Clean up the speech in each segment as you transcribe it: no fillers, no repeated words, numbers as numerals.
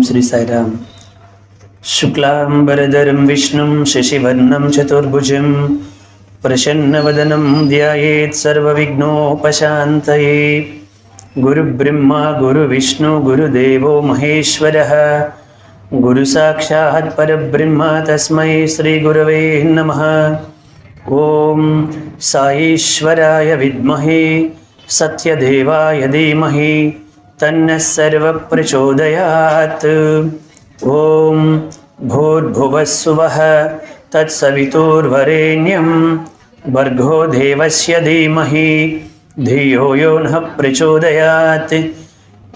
श्री साईराम। शुक्लांबरधरं विष्णुं शशिवर्णं चतुर्भुजं प्रसन्नवदनं ध्यायेत् सर्वविघ्नोपशान्तये। गुरुब्रह्मा गुरुविष्णु गुरुदेवो महेश्वरः, गुरुसाक्षात् परब्रह्म तस्मै श्रीगुरवे नमः। ओम साईश्वराय विद्महे सत्यदेवाय धीमहि तन्नः सर्वः प्रचोदयात्। ओम भूर्भुवः स्वः तत्सवितुर्वरेण्यं भर्गो देवस्य धीमहि धियो यो नः प्रचोदयात्।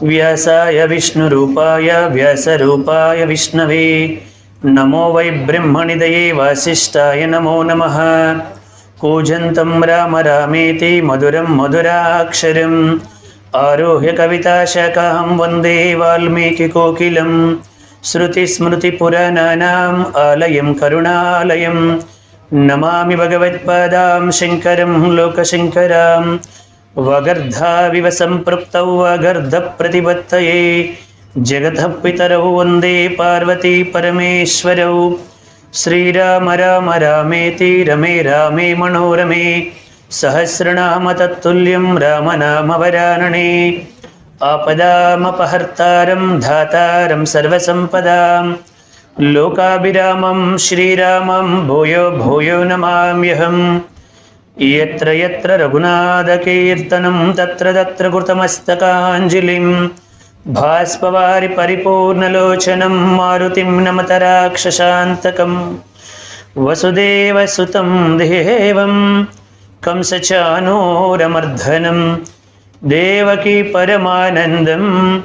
व्यासाय विष्णुरूपाय व्यासरूपाय विष्णवे नमो वै ब्रह्मनिधये वासिष्ठाय नमो नमः। कूजन्तं राम रामेति मधुरं मधुराक्षरम् आरोह्य कविताशाखां वन्दे वाल्मीकिकोकिलं। श्रुतिस्मृतिपुराणानाम् आलयं करुणालयं नमामि भगवत्पादां शङ्करं लोकशङ्करां। वगर्धाविव सम्पृक्तौ वगर्धप्रतिपत्तये जगतः पितरौ वन्दे पार्वती परमेश्वरौ। श्रीराम राम रामेति रमे रामे मनोरमे सहस्रनाम तत्तुल्यं रामनामवरानने। आपदामपहर्तारं धातारं सर्वसम्पदां लोकाभिरामं श्रीरामं भूयो भूयो नमाम्यहम्। यत्र यत्र रघुनाथकीर्तनं तत्र तत्र कृतमस्तकाञ्जलिं भास्पवारि परिपूर्णलोचनं मारुतिं नमत राक्षसान्तकं। वसुदेवसुतं देवं कंसचानूरमर्दनं देवकी परमानन्दं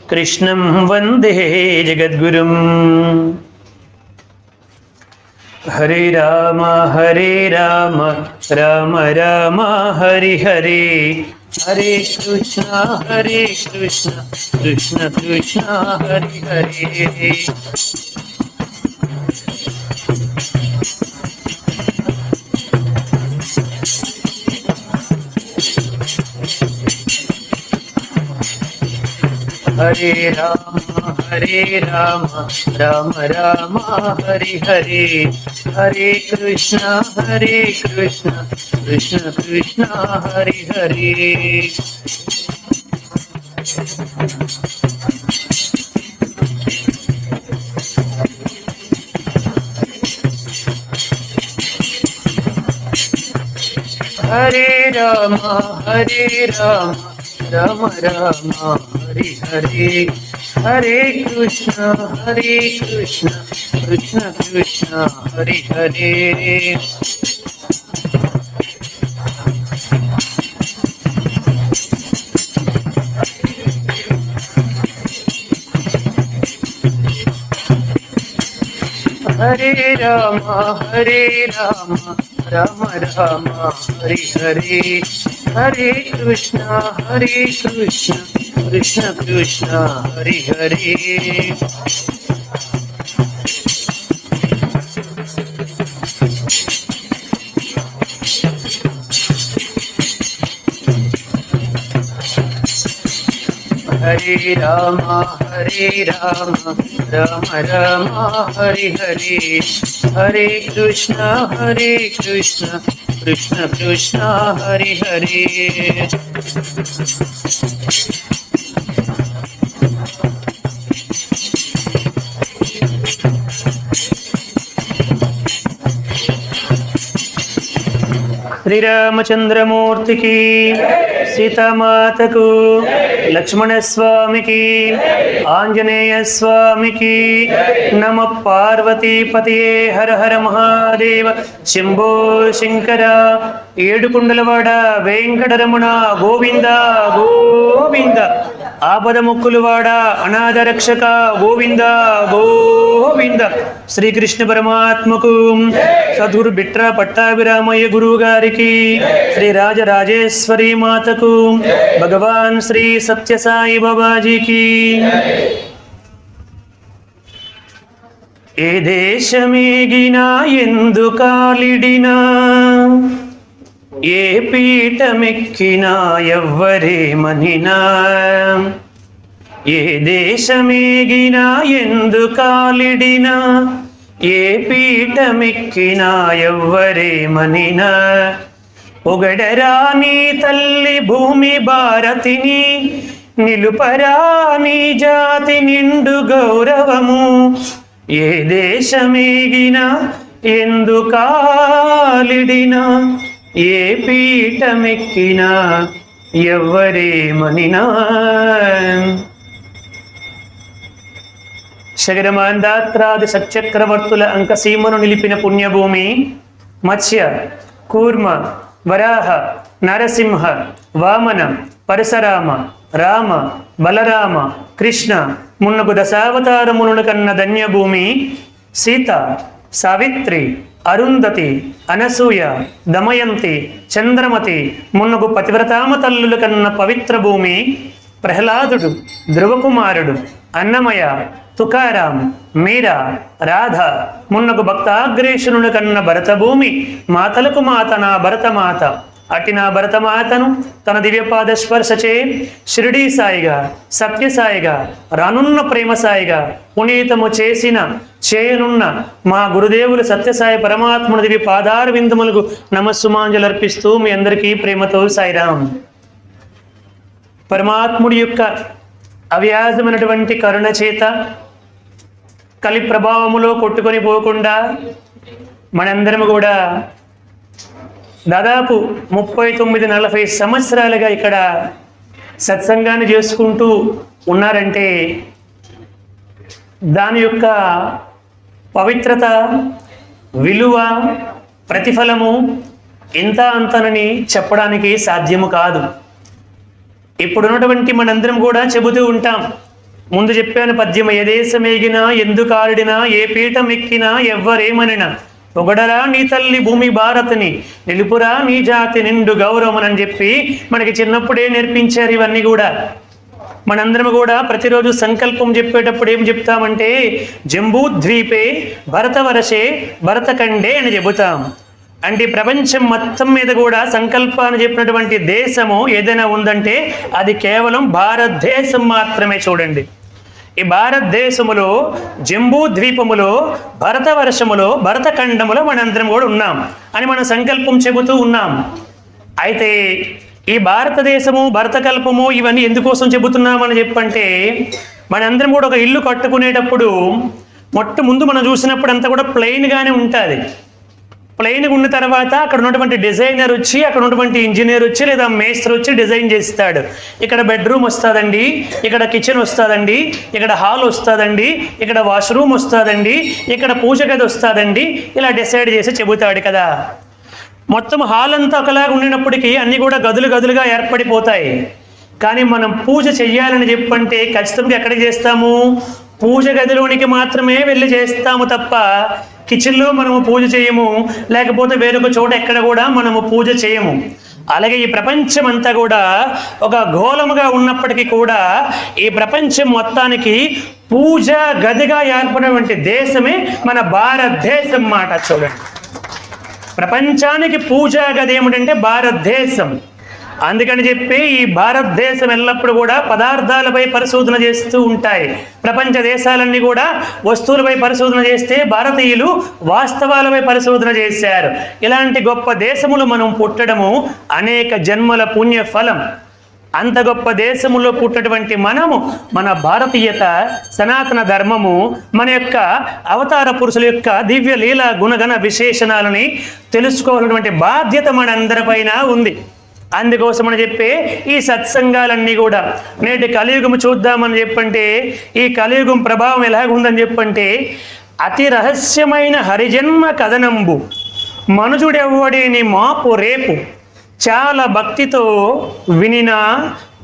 कृष्णं वन्दे जगद्गुरुम्। हरे राम राम राम हरि हरे, हरे कृष्ण कृष्ण कृष्ण हरि हरे। हरे राम राम राम हरि हरे, हरे कृष्ण कृष्ण कृष्ण हरि हरे। हरे राम राम राम हरि हरे, हरे कृष्ण कृष्ण कृष्ण हरि हरे। हरे राम राम राम हरि हरे, हरे कृष्ण कृष्ण कृष्ण हरि हरे। हरे राम राम राम हरि हरे, हरे कृष्ण कृष्ण कृष्ण हरि हरे। श्री रामचंद्रमूर्ति की, सीता माता को, लक्ष्मण स्वामी की, आंजनेय स्वामी की। नमः पार्वती पतिये हर हर महादेव शंभो शंकर। ఏడుకొండలవాడ వెంకటరమణ గోవింద గోవింద। ఆపద ముక్కులవాడ అనాథ రక్షక గోవింద గోవింద। శ్రీకృష్ణ పరమాత్మకు, సద్గురు బిట్రా పట్టాభిరామయ్య గురువు గారికి, శ్రీ రాజరాజేశ్వరి మాతకు, భగవాన్ శ్రీ సత్యసాయి బాబాజీకి। ఏ దేశమేగినా ఎందు కాలిడినా, ఏ పీఠమెక్కినా ఎవ్వరేమనినా, ఏ దేశమేగినా ఎందు కాలిడినా ఏ పీఠమెక్కినా ఎవ్వరేమనినా పొగడరా నీ తల్లి భూమి భారతిని నిలుపరా నీ జాతి నిండు గౌరవము ఏ దేశమేగినా ఎందు కాలిడినా ఏ పీఠమెక్కినా ఎవ్వరేమనినా. శగరమాందాత్రాది సచక్రవర్తుల అంకసీమను నిలిపిన పుణ్యభూమి మత్స్య కూర్మ వరాహ నరసింహ వామన పరశురామ రామ బలరామ కృష్ణ మున్నగు దశావతారములను కన్న ధన్యభూమి సీత సావిత్రి అరుంధతి అనసూయ దమయంతి చంద్రమతి మున్నగు పతివ్రతామ తల్లుల కన్న పవిత్ర భూమి ప్రహ్లాదుడు ధ్రువకుమారుడు అన్నమయ తుకారాం మీరా రాధ మున్నగు భక్తాగ్రేషునుల కన్న భరతభూమి మాతలకు మాత నా భరతమాత అటి నా భరతమాతను తన దివ్యపాద స్పర్శచే షిరిడీ సాయిగా సత్యసాయిగా రానున్న ప్రేమ సాయిగా పునీతము చేయనున్న మా గురుదేవులు సత్యసాయి పరమాత్ముని దివ్య పాదార విందములకు నమస్సుమాంజలు అర్పిస్తూ మీ అందరికీ ప్రేమతో సాయిరాం. పరమాత్ముడి యొక్క అవ్యాజమైనటువంటి కరుణ చేత కలి ప్రభావములో కొట్టుకొని పోకుండా మనందరం కూడా దాదాపు 39-40 సంవత్సరాలుగా ఇక్కడ సత్సంగాన్ని చేసుకుంటూ ఉన్నారంటే దాని యొక్క పవిత్రత విలువ ప్రతిఫలము ఇంత అంతనని చెప్పడానికి సాధ్యము కాదు. ఇప్పుడున్నటువంటి మనందరం కూడా చెబుతూ ఉంటాం. ముందు చెప్పాను పద్యం, ఏ దేశమేగినా ఎందుకు ఆడినా ఏ పీఠం ఎక్కినా ఎవ్వరేమనినా పొగడరా నీ తల్లి భూమి భారతిని నిలుపురా నీ జాతి నిండు గౌరవం అని చెప్పి మనకి చిన్నప్పుడే నేర్పించారు. ఇవన్నీ కూడా మనందరం కూడా ప్రతిరోజు సంకల్పం చెప్పేటప్పుడు ఏం చెప్తామంటే జంబూద్వీపే భరతవర్షే భరతఖండే అని చెబుతాం. అంటే ప్రపంచం మొత్తం మీద కూడా సంకల్పాన్ని చెప్పినటువంటి దేశము ఏదైనా ఉందంటే అది కేవలం భారతదేశం మాత్రమే. చూడండి, ఈ భారతదేశములో జంబూ ద్వీపములో భరతవర్షములో భరతఖండములో మనందరం కూడా ఉన్నాం అని మనం సంకల్పం చెబుతూ ఉన్నాం. అయితే ఈ భారతదేశము భరతకల్పము ఇవన్నీ ఎందుకోసం చెబుతున్నామని చెప్పంటే మనందరం కూడా ఒక ఇల్లు కట్టుకునేటప్పుడు ముందు మనం చూసినప్పుడు అంతా కూడా ప్లెయిన్గానే ఉంటుంది. ప్లెయిన్గా ఉన్న తర్వాత అక్కడ ఉన్నటువంటి డిజైనర్ వచ్చి అక్కడ ఉన్నటువంటి ఇంజనీర్ వచ్చి లేదా మేస్త్రి వచ్చి డిజైన్ చేస్తాడు. ఇక్కడ బెడ్రూమ్ వస్తుందండి, ఇక్కడ కిచెన్ వస్తుందండి, ఇక్కడ హాల్ వస్తుందండి, ఇక్కడ వాష్రూమ్ వస్తుందండి, ఇక్కడ పూజ గది వస్తుందండి, ఇలా డిసైడ్ చేసి చెబుతాడు కదా. మొత్తం హాల్ అంతా ఒకలాగా ఉండినప్పటికీ అన్నీ కూడా గదులు గదులుగా ఏర్పడిపోతాయి. కానీ మనం పూజ చెయ్యాలని చెప్పంటే ఖచ్చితంగా ఎక్కడికి చేస్తాము? పూజ గదిలోనికి మాత్రమే వెళ్ళి చేస్తాము తప్ప కిచెన్లో మనము పూజ చేయము, లేకపోతే వేరొక చోట ఎక్కడ కూడా మనము పూజ చేయము. అలాగే ఈ ప్రపంచం అంతా కూడా ఒక గోళముగా ఉన్నప్పటికీ కూడా ఈ ప్రపంచం మొత్తానికి పూజ గదిగా ఏర్పడినటువంటి దేశమే మన భారతదేశం మాట. చూడండి, ప్రపంచానికి పూజా గది ఏమిటంటే భారతదేశం. అందుకని చెప్పి ఈ భారతదేశం ఎల్లప్పుడూ కూడా పదార్థాలపై పరిశోధన చేస్తూ ఉంటాయి. ప్రపంచ దేశాలన్నీ కూడా వస్తువులపై పరిశోధన చేస్తే భారతీయులు వాస్తవాలపై పరిశోధన చేశారు. ఇలాంటి గొప్ప దేశములు మనం పుట్టడము అనేక జన్మల పుణ్య ఫలం. అంత గొప్ప దేశములో పుట్టినటువంటి మనము మన భారతీయత సనాతన ధర్మము మన యొక్క అవతార పురుషుల యొక్క దివ్య లీల గుణగణ విశేషణాలని తెలుసుకోవాలన్నటువంటి బాధ్యత మనందరిపైన ఉంది. అందుకోసమని చెప్పి ఈ సత్సంగాలన్నీ కూడా నేటి కలియుగం చూద్దామని చెప్పంటే ఈ కలియుగం ప్రభావం ఎలాగుందని చెప్పంటే అతి రహస్యమైన హరిజన్మ కథనంబు మనుజుడెవ్వడేని మాపు రేపు చాలా భక్తితో వినినా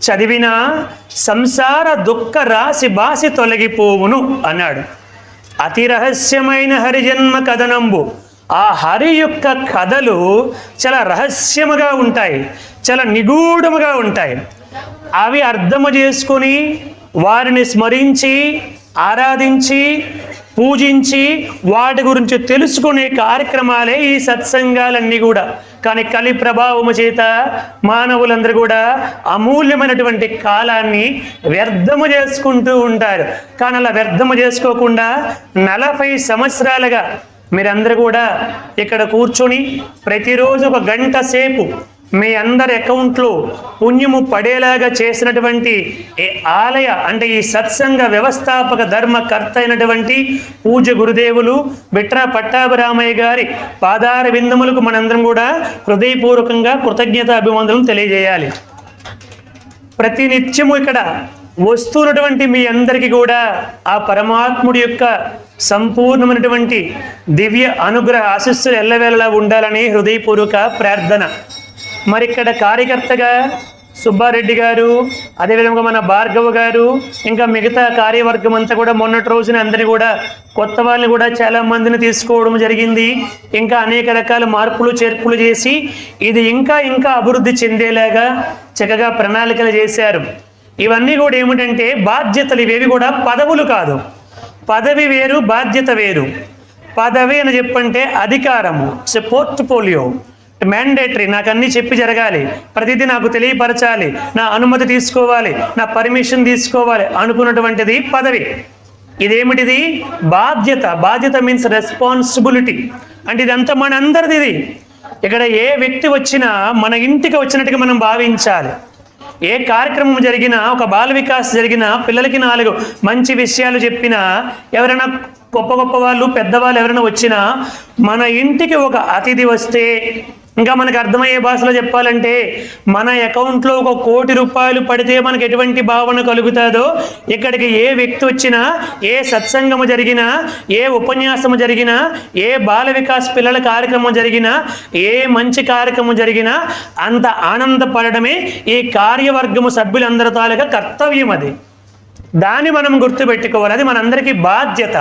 చదివినా సంసార దుఃఖ రాశి బాసి తొలగిపోవును అన్నాడు. అతి రహస్యమైన హరిజన్మ కథనంబు, ఆ హరి యొక్క కథలు చాలా రహస్యముగా ఉంటాయి, చాలా నిగూఢముగా ఉంటాయి. అవి అర్థము చేసుకొని వారిని స్మరించి ఆరాధించి పూజించి వాటి గురించి తెలుసుకునే కార్యక్రమాలే ఈ సత్సంగాలన్నీ కూడా. కానీ కలి ప్రభావము చేత మానవులందరూ కూడా అమూల్యమైనటువంటి కాలాన్ని వ్యర్థము చేసుకుంటూ ఉంటారు. కానీ అలా వ్యర్థము చేసుకోకుండా 40 సంవత్సరాలుగా మీరందరూ కూడా ఇక్కడ కూర్చొని ప్రతిరోజు 1 గంట సేపు మీ అందరి అకౌంట్లో పుణ్యము పడేలాగా చేసినటువంటి ఈ ఆలయ అంటే ఈ సత్సంగ వ్యవస్థాపక ధర్మకర్త అయినటువంటి పూజ్య గురుదేవులు బిట్రా పట్టాభిరామయ్య గారి పాదార విందములకు మనందరం కూడా హృదయపూర్వకంగా కృతజ్ఞత అభివందనం తెలియజేయాలి. ప్రతినిత్యము ఇక్కడ వస్తున్నటువంటి మీ అందరికీ కూడా ఆ పరమాత్ముడి యొక్క సంపూర్ణమైనటువంటి దివ్య అనుగ్రహ ఆశీస్సులు ఎల్లవేళలా ఉండాలని హృదయపూర్వక ప్రార్థన. మరి ఇక్కడ కార్యకర్తగా సుబ్బారెడ్డి గారు, అదేవిధంగా మన భార్గవ గారు, ఇంకా మిగతా కార్యవర్గం అంతా కూడా మొన్నటి రోజున అందరినీ కూడా కొత్త వాళ్ళని కూడా చాలా మందిని తీసుకోవడం జరిగింది. ఇంకా అనేక రకాల మార్పులు చేర్పులు చేసి ఇది ఇంకా అభివృద్ధి చెందేలాగా చక్కగా ప్రణాళికలు చేశారు. ఇవన్నీ కూడా ఏమిటంటే బాధ్యతలు, ఇవేవి కూడా పదవులు కాదు. పదవి వేరు, బాధ్యత వేరు. పదవి అని చెప్పంటే అధికారము, పోర్ట్ఫోలియో, మ్యాండేటరీ, నాకు అన్నీ చెప్పి జరగాలి, ప్రతిదీ నాకు తెలియపరచాలి, నా అనుమతి తీసుకోవాలి, నా పర్మిషన్ తీసుకోవాలి అనుకున్నటువంటిది పదవి. ఇదేమిటిది? బాధ్యత. బాధ్యత మీన్స్ రెస్పాన్సిబిలిటీ. అంటే ఇదంతా మన అందరిది. ఇది ఇక్కడ ఏ వ్యక్తి వచ్చినా మన ఇంటికి వచ్చినట్టుగా మనం భావించాలి. ఏ కార్యక్రమం జరిగినా, ఒక బాల వికాస్ జరిగినా, పిల్లలకి 4 మంచి విషయాలు చెప్పినా, ఎవరైనా గొప్ప వాళ్ళు పెద్దవాళ్ళు ఎవరైనా వచ్చినా, మన ఇంటికి ఒక అతిథి వస్తే, ఇంకా మనకు అర్థమయ్యే భాషలో చెప్పాలంటే మన అకౌంట్లో 1 కోటి రూపాయలు పడితే మనకు ఎటువంటి భావన కలుగుతుందో, ఇక్కడికి ఏ వ్యక్తి వచ్చినా, ఏ సత్సంగము జరిగినా, ఏ ఉపన్యాసము జరిగినా, ఏ బాల వికాస్ పిల్లల కార్యక్రమం జరిగినా, ఏ మంచి కార్యక్రమం జరిగినా అంత ఆనందపడడమే ఈ కార్యవర్గము సభ్యులందరి తాలూకా కర్తవ్యం. అది దాన్ని మనం గుర్తుపెట్టుకోవాలి. అది మనందరికీ బాధ్యత.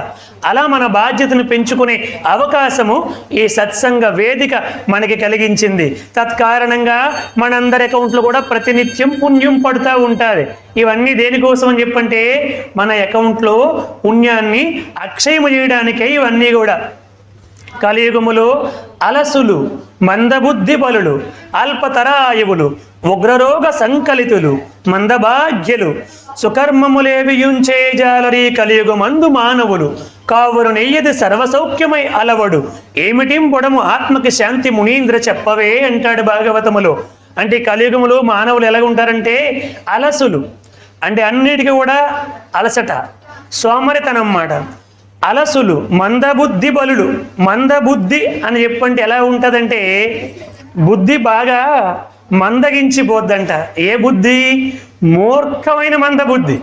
అలా మన బాధ్యతను పెంచుకునే అవకాశము ఈ సత్సంగ వేదిక మనకి కలిగించింది. తత్కారణంగా మనందరి అకౌంట్లో కూడా ప్రతినిత్యం పుణ్యం పడుతూ ఉంటుంది. ఇవన్నీ దేనికోసం అని చెప్పంటే మన అకౌంట్లో పుణ్యాన్ని అక్షయము చేయడానికే ఇవన్నీ కూడా. కలియుగములో అలసులు, మందబుద్ధి బలులు, అల్పతరాయువులు, ఉగ్రరోగ సంకలితులు, మందభాగ్యులు, సుకర్మములేవియుంచే జాలరీ కలియుగమందు మానవులు కావురు నెయ్యది సర్వసౌఖ్యమై అలవడు ఏమిటిం బొడము ఆత్మకి శాంతి మునీంద్ర చెప్పవే అంటాడు భాగవతములో. అంటే కలియుగములో మానవులు ఎలా ఉంటారంటే అలసులు, అంటే అన్నిటికీ కూడా అలసట, సోమరితనం మాట. అలసులు, మందబుద్ధి బలుడు. మందబుద్ధి అని చెప్పంటే ఎలా ఉంటుందంటే బుద్ధి బాగా మందగించిపోద్దంట. ఏ బుద్ధి? మూర్ఖమైన మందబుద్ధి.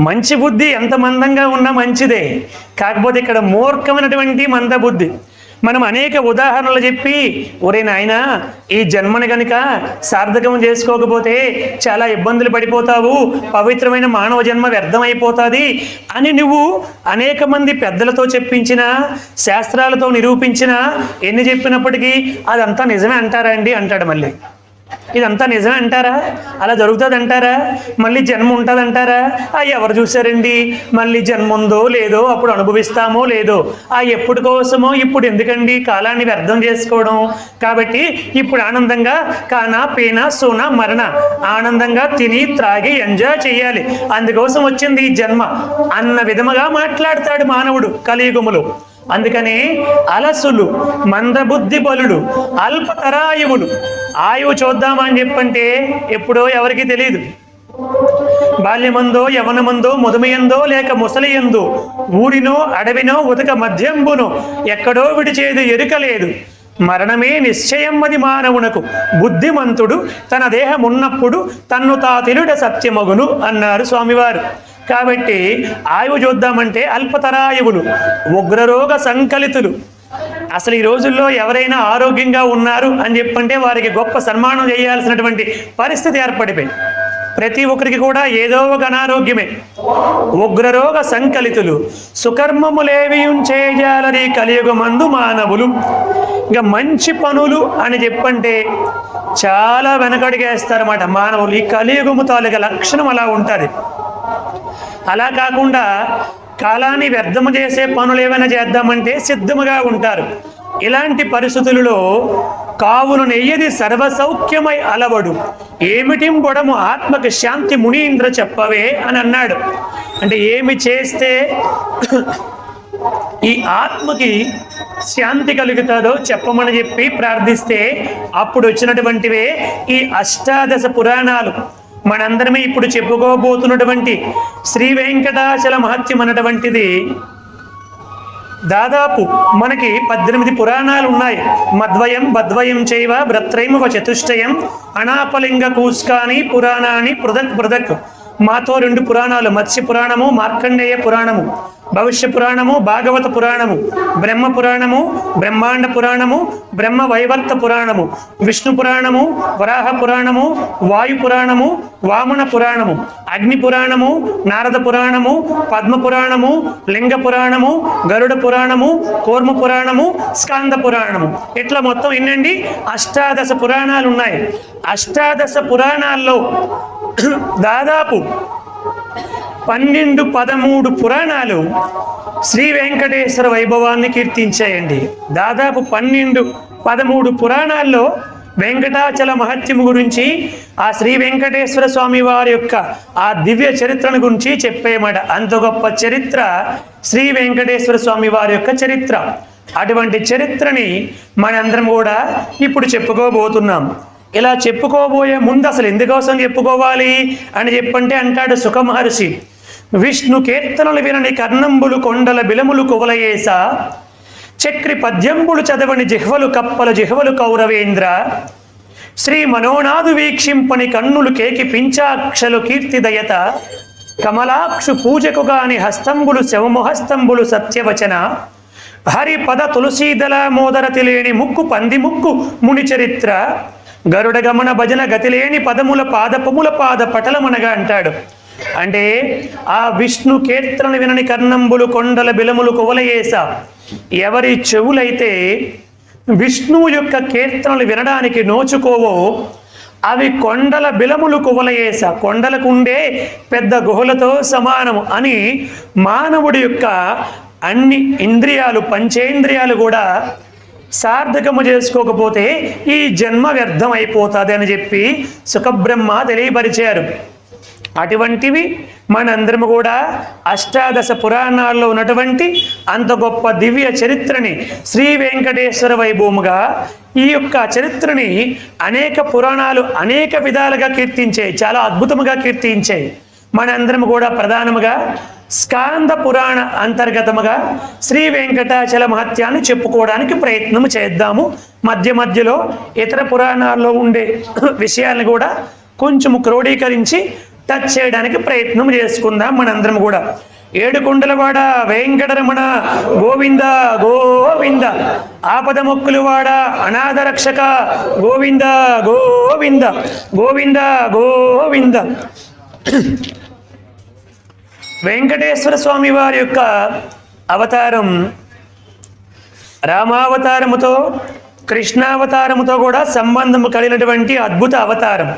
మంచి బుద్ధి ఎంత మందంగా ఉన్నా మంచిదే, కాకపోతే ఇక్కడ మూర్ఖమైనటువంటి మందబుద్ధి. మనం అనేక ఉదాహరణలు చెప్పి, ఒరే నాయనా ఈ జన్మని కనుక సార్థకం చేసుకోకపోతే చాలా ఇబ్బందులు పడిపోతావు, పవిత్రమైన మానవ జన్మ వ్యర్థమైపోతుంది అని నువ్వు అనేక మంది పెద్దలతో చెప్పించినా, శాస్త్రాలతో నిరూపించినా, ఎన్ని చెప్పినప్పటికీ అదంతా నిజమే అంటారా అండి అంటాడు. మళ్ళీ ఇదంతా నిజమే అంటారా? అలా జరుగుతుంది అంటారా? మళ్ళీ జన్మ ఉంటుంది అంటారా? ఎవరు చూశారండి? మళ్ళీ జన్మ ఉందో లేదో, అప్పుడు అనుభవిస్తామో లేదో, ఎప్పుడు కోసమో ఇప్పుడు ఎందుకండి కాలాన్ని వ్యర్థం చేసుకోవడం? కాబట్టి ఇప్పుడు ఆనందంగా కానా పీనా సోనా మరణ ఆనందంగా తిని త్రాగి ఎంజాయ్ చేయాలి, అందుకోసం వచ్చింది ఈ జన్మ అన్న విధముగా మాట్లాడతాడు మానవుడు కలియుగములో. అందుకని అలసులు, మందబుద్ధి బలుడు, అల్పతరాయువులు. ఆయువు చూద్దామని చెప్పంటే ఎప్పుడో ఎవరికి తెలియదు. బాల్యమందో, యవనమందో, ముదమయందో, లేక ముసలియందో, ఊరినో అడవినో, ఉతక మధ్యంబునో, ఎక్కడో విడిచేది ఎరుకలేదు. మరణమే నిశ్చయమ్మది మానవునకు, బుద్ధిమంతుడు తన దేహం ఉన్నప్పుడు తన్ను తా తెలుడ సత్యమగును అన్నారు స్వామివారు. కాబట్టి ఆయువు చూద్దామంటే అల్పతరాయువులు, ఉగ్రరోగ సంకలితులు. అసలు ఈ రోజుల్లో ఎవరైనా ఆరోగ్యంగా ఉన్నారు అని చెప్పంటే వారికి గొప్ప సన్మానం చేయాల్సినటువంటి పరిస్థితి ఏర్పడిపోయి ప్రతి ఒక్కరికి కూడా ఏదో ఒక అనారోగ్యమే. ఉగ్రరోగ సంకలితులు, సుకర్మములేవియుంచేజాలరీ కలియుగమందు మానవులు. ఇంకా మంచి పనులు అని చెప్పంటే చాలా వెనకడిగేస్తారన్నమాట మానవులు. ఈ కలియుగము తాలూకా లక్షణం అలా ఉంటుంది. అలా కాకుండా కాలాన్ని వ్యర్థము చేసే పనులు ఏమైనా చేద్దామంటే సిద్ధముగా ఉంటారు. ఇలాంటి పరిస్థితులలో కావును నెయ్యది సర్వసౌఖ్యమై అలవడు ఏమిటింబొడము ఆత్మకి శాంతి మునీంద్ర చెప్పవే అని అన్నాడు. అంటే ఏమి చేస్తే ఈ ఆత్మకి శాంతి కలుగుతుందో చెప్పమని చెప్పి ప్రార్థిస్తే అప్పుడు వచ్చినటువంటివే ఈ అష్టాదశ పురాణాలు. మనందరమే ఇప్పుడు చెప్పుకోబోతున్నటువంటి శ్రీ వెంకటాచల మహత్యం అన్నటువంటిది దాదాపు మనకి 18 పురాణాలు ఉన్నాయి. మద్వయం బద్వయం చైవ భ్రత్రైమ చతుష్టయం అనాపలింగ కూస్కాని పురాణాన్ని పృథక్ పృథక్. మాతో 2 పురాణాలు, మత్స్య పురాణము, మార్కండేయ పురాణము, భవిష్య పురాణము, భాగవత పురాణము, బ్రహ్మ పురాణము, బ్రహ్మాండ పురాణము, బ్రహ్మ వైవర్త పురాణము, విష్ణు పురాణము, వరాహ పురాణము, వాయు పురాణము, వామన పురాణము, అగ్ని పురాణము, నారద పురాణము, పద్మ పురాణము, లింగ పురాణము, గరుడ పురాణము, కూర్మ పురాణము, స్కంద పురాణము. ఇట్లా మొత్తం ఎన్నండి? అష్టాదశ పురాణాలు ఉన్నాయి. అష్టాదశ పురాణాల్లో దాదాపు 12-13 పురాణాలు శ్రీ వెంకటేశ్వర వైభవాన్ని కీర్తించాయండి. దాదాపు 12-13 పురాణాల్లో వెంకటాచల మహత్యము గురించి, ఆ శ్రీ వెంకటేశ్వర స్వామి వారి యొక్క ఆ దివ్య చరిత్రను గురించి చెప్పేయమాట. అంత గొప్ప చరిత్ర శ్రీ వెంకటేశ్వర స్వామి వారి యొక్క చరిత్ర. అటువంటి చరిత్రని మనందరం కూడా ఇప్పుడు చెప్పుకోబోతున్నాం. ఇలా చెప్పుకోబోయే ముందు అసలు ఎందుకోసం చెప్పుకోవాలి అని చెప్పంటే అంటాడు సుఖ మహర్షి, విష్ణు కీర్తనలు వినని కర్ణంబులు కొండల బిలములు కువలయేస, చక్రి పద్యంబులు చదవని జిహ్వలు కప్పల జిహ్వలు కౌరవేంద్ర, శ్రీ మనోనాథు వీక్షింపని కన్నులు కేకి పించాక్షలు కీర్తిదయత, కమలాక్షు పూజకు గాని హస్తంబులు శవముహస్తంబులు సత్యవచన, హరి పద తులసీదల మోదర తెలియని ముక్కు పంది ముక్కు ముని చరిత్ర, గరుడ గమన భజన గతిలేని పదముల పాదపముల పాద పటలమనగా అంటాడు. అంటే ఆ విష్ణు కీర్తనలు వినని కర్ణంబులు కొండల బిలములు కువలయేస, ఎవరి చెవులైతే విష్ణువు యొక్క కీర్తనలు వినడానికి నోచుకోవో అవి కొండల బిలములు కువలయేస, కొండలకుండే పెద్ద గుహలతో సమానము అని మానవుడి యొక్క అన్ని ఇంద్రియాలు, పంచేంద్రియాలు కూడా సార్థకము చేసుకోకపోతే ఈ జన్మ వ్యర్థం అయిపోతుంది అని చెప్పి సుఖబ్రహ్మ తెలియపరిచారు. అటువంటివి మనందరము కూడా అష్టాదశ పురాణాల్లో ఉన్నటువంటి అంత గొప్ప దివ్య చరిత్రని శ్రీ వెంకటేశ్వర వైభవముగా ఈ యొక్క చరిత్రని అనేక పురాణాలు అనేక విధాలుగా కీర్తించాయి, చాలా అద్భుతముగా కీర్తించాయి. మనందరం కూడా ప్రధానముగా స్కాంద పురాణ అంతర్గతముగా శ్రీ వెంకటాచల మహత్యాన్ని చెప్పుకోవడానికి ప్రయత్నం చేద్దాము. మధ్య మధ్యలో ఇతర పురాణాల్లో ఉండే విషయాలను కూడా కొంచెం క్రోడీకరించి టచ్ చేయడానికి ప్రయత్నం చేసుకుందాం మనందరం కూడా. ఏడుకొండలవాడ వెంకటరమణ గోవింద గోవింద, ఆపద మొక్కులవాడ అనాథ రక్షక గోవింద గోవింద గోవింద గోవింద. వెంకటేశ్వర స్వామి వారి యొక్క అవతారం రామావతారముతో కృష్ణావతారముతో కూడా సంబంధం కలిగినటువంటి అద్భుత అవతారం.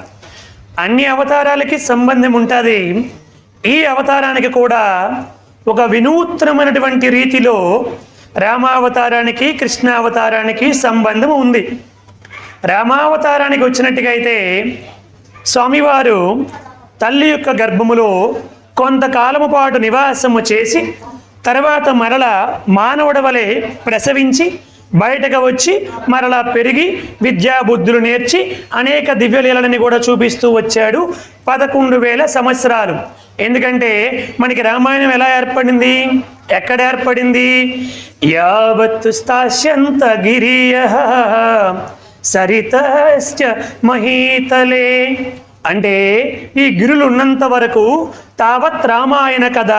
అన్ని అవతారాలకి సంబంధం ఉంటుంది. ఈ అవతారానికి కూడా ఒక వినూత్నమైనటువంటి రీతిలో రామావతారానికి కృష్ణావతారానికి సంబంధం ఉంది. రామావతారానికి వచ్చినట్టుగా అయితే స్వామివారు తల్లి యొక్క గర్భములో కొంతకాలము పాటు నివాసము చేసి తర్వాత మరల మానవుడి వలె ప్రసవించి బయటకు వచ్చి మరలా పెరిగి విద్యాబుద్ధులు నేర్చి అనేక దివ్యలీలని కూడా చూపిస్తూ వచ్చాడు 11,000 సంవత్సరాలు. ఎందుకంటే మనకి రామాయణం ఎలా ఏర్పడింది, ఎక్కడ ఏర్పడింది? యావత్తు స్థాస్యంత గిరియః సరితశ్చ మహీతలే. అంటే ఈ గిరులు ఉన్నంత వరకు తావత్ రామాయణ కథ.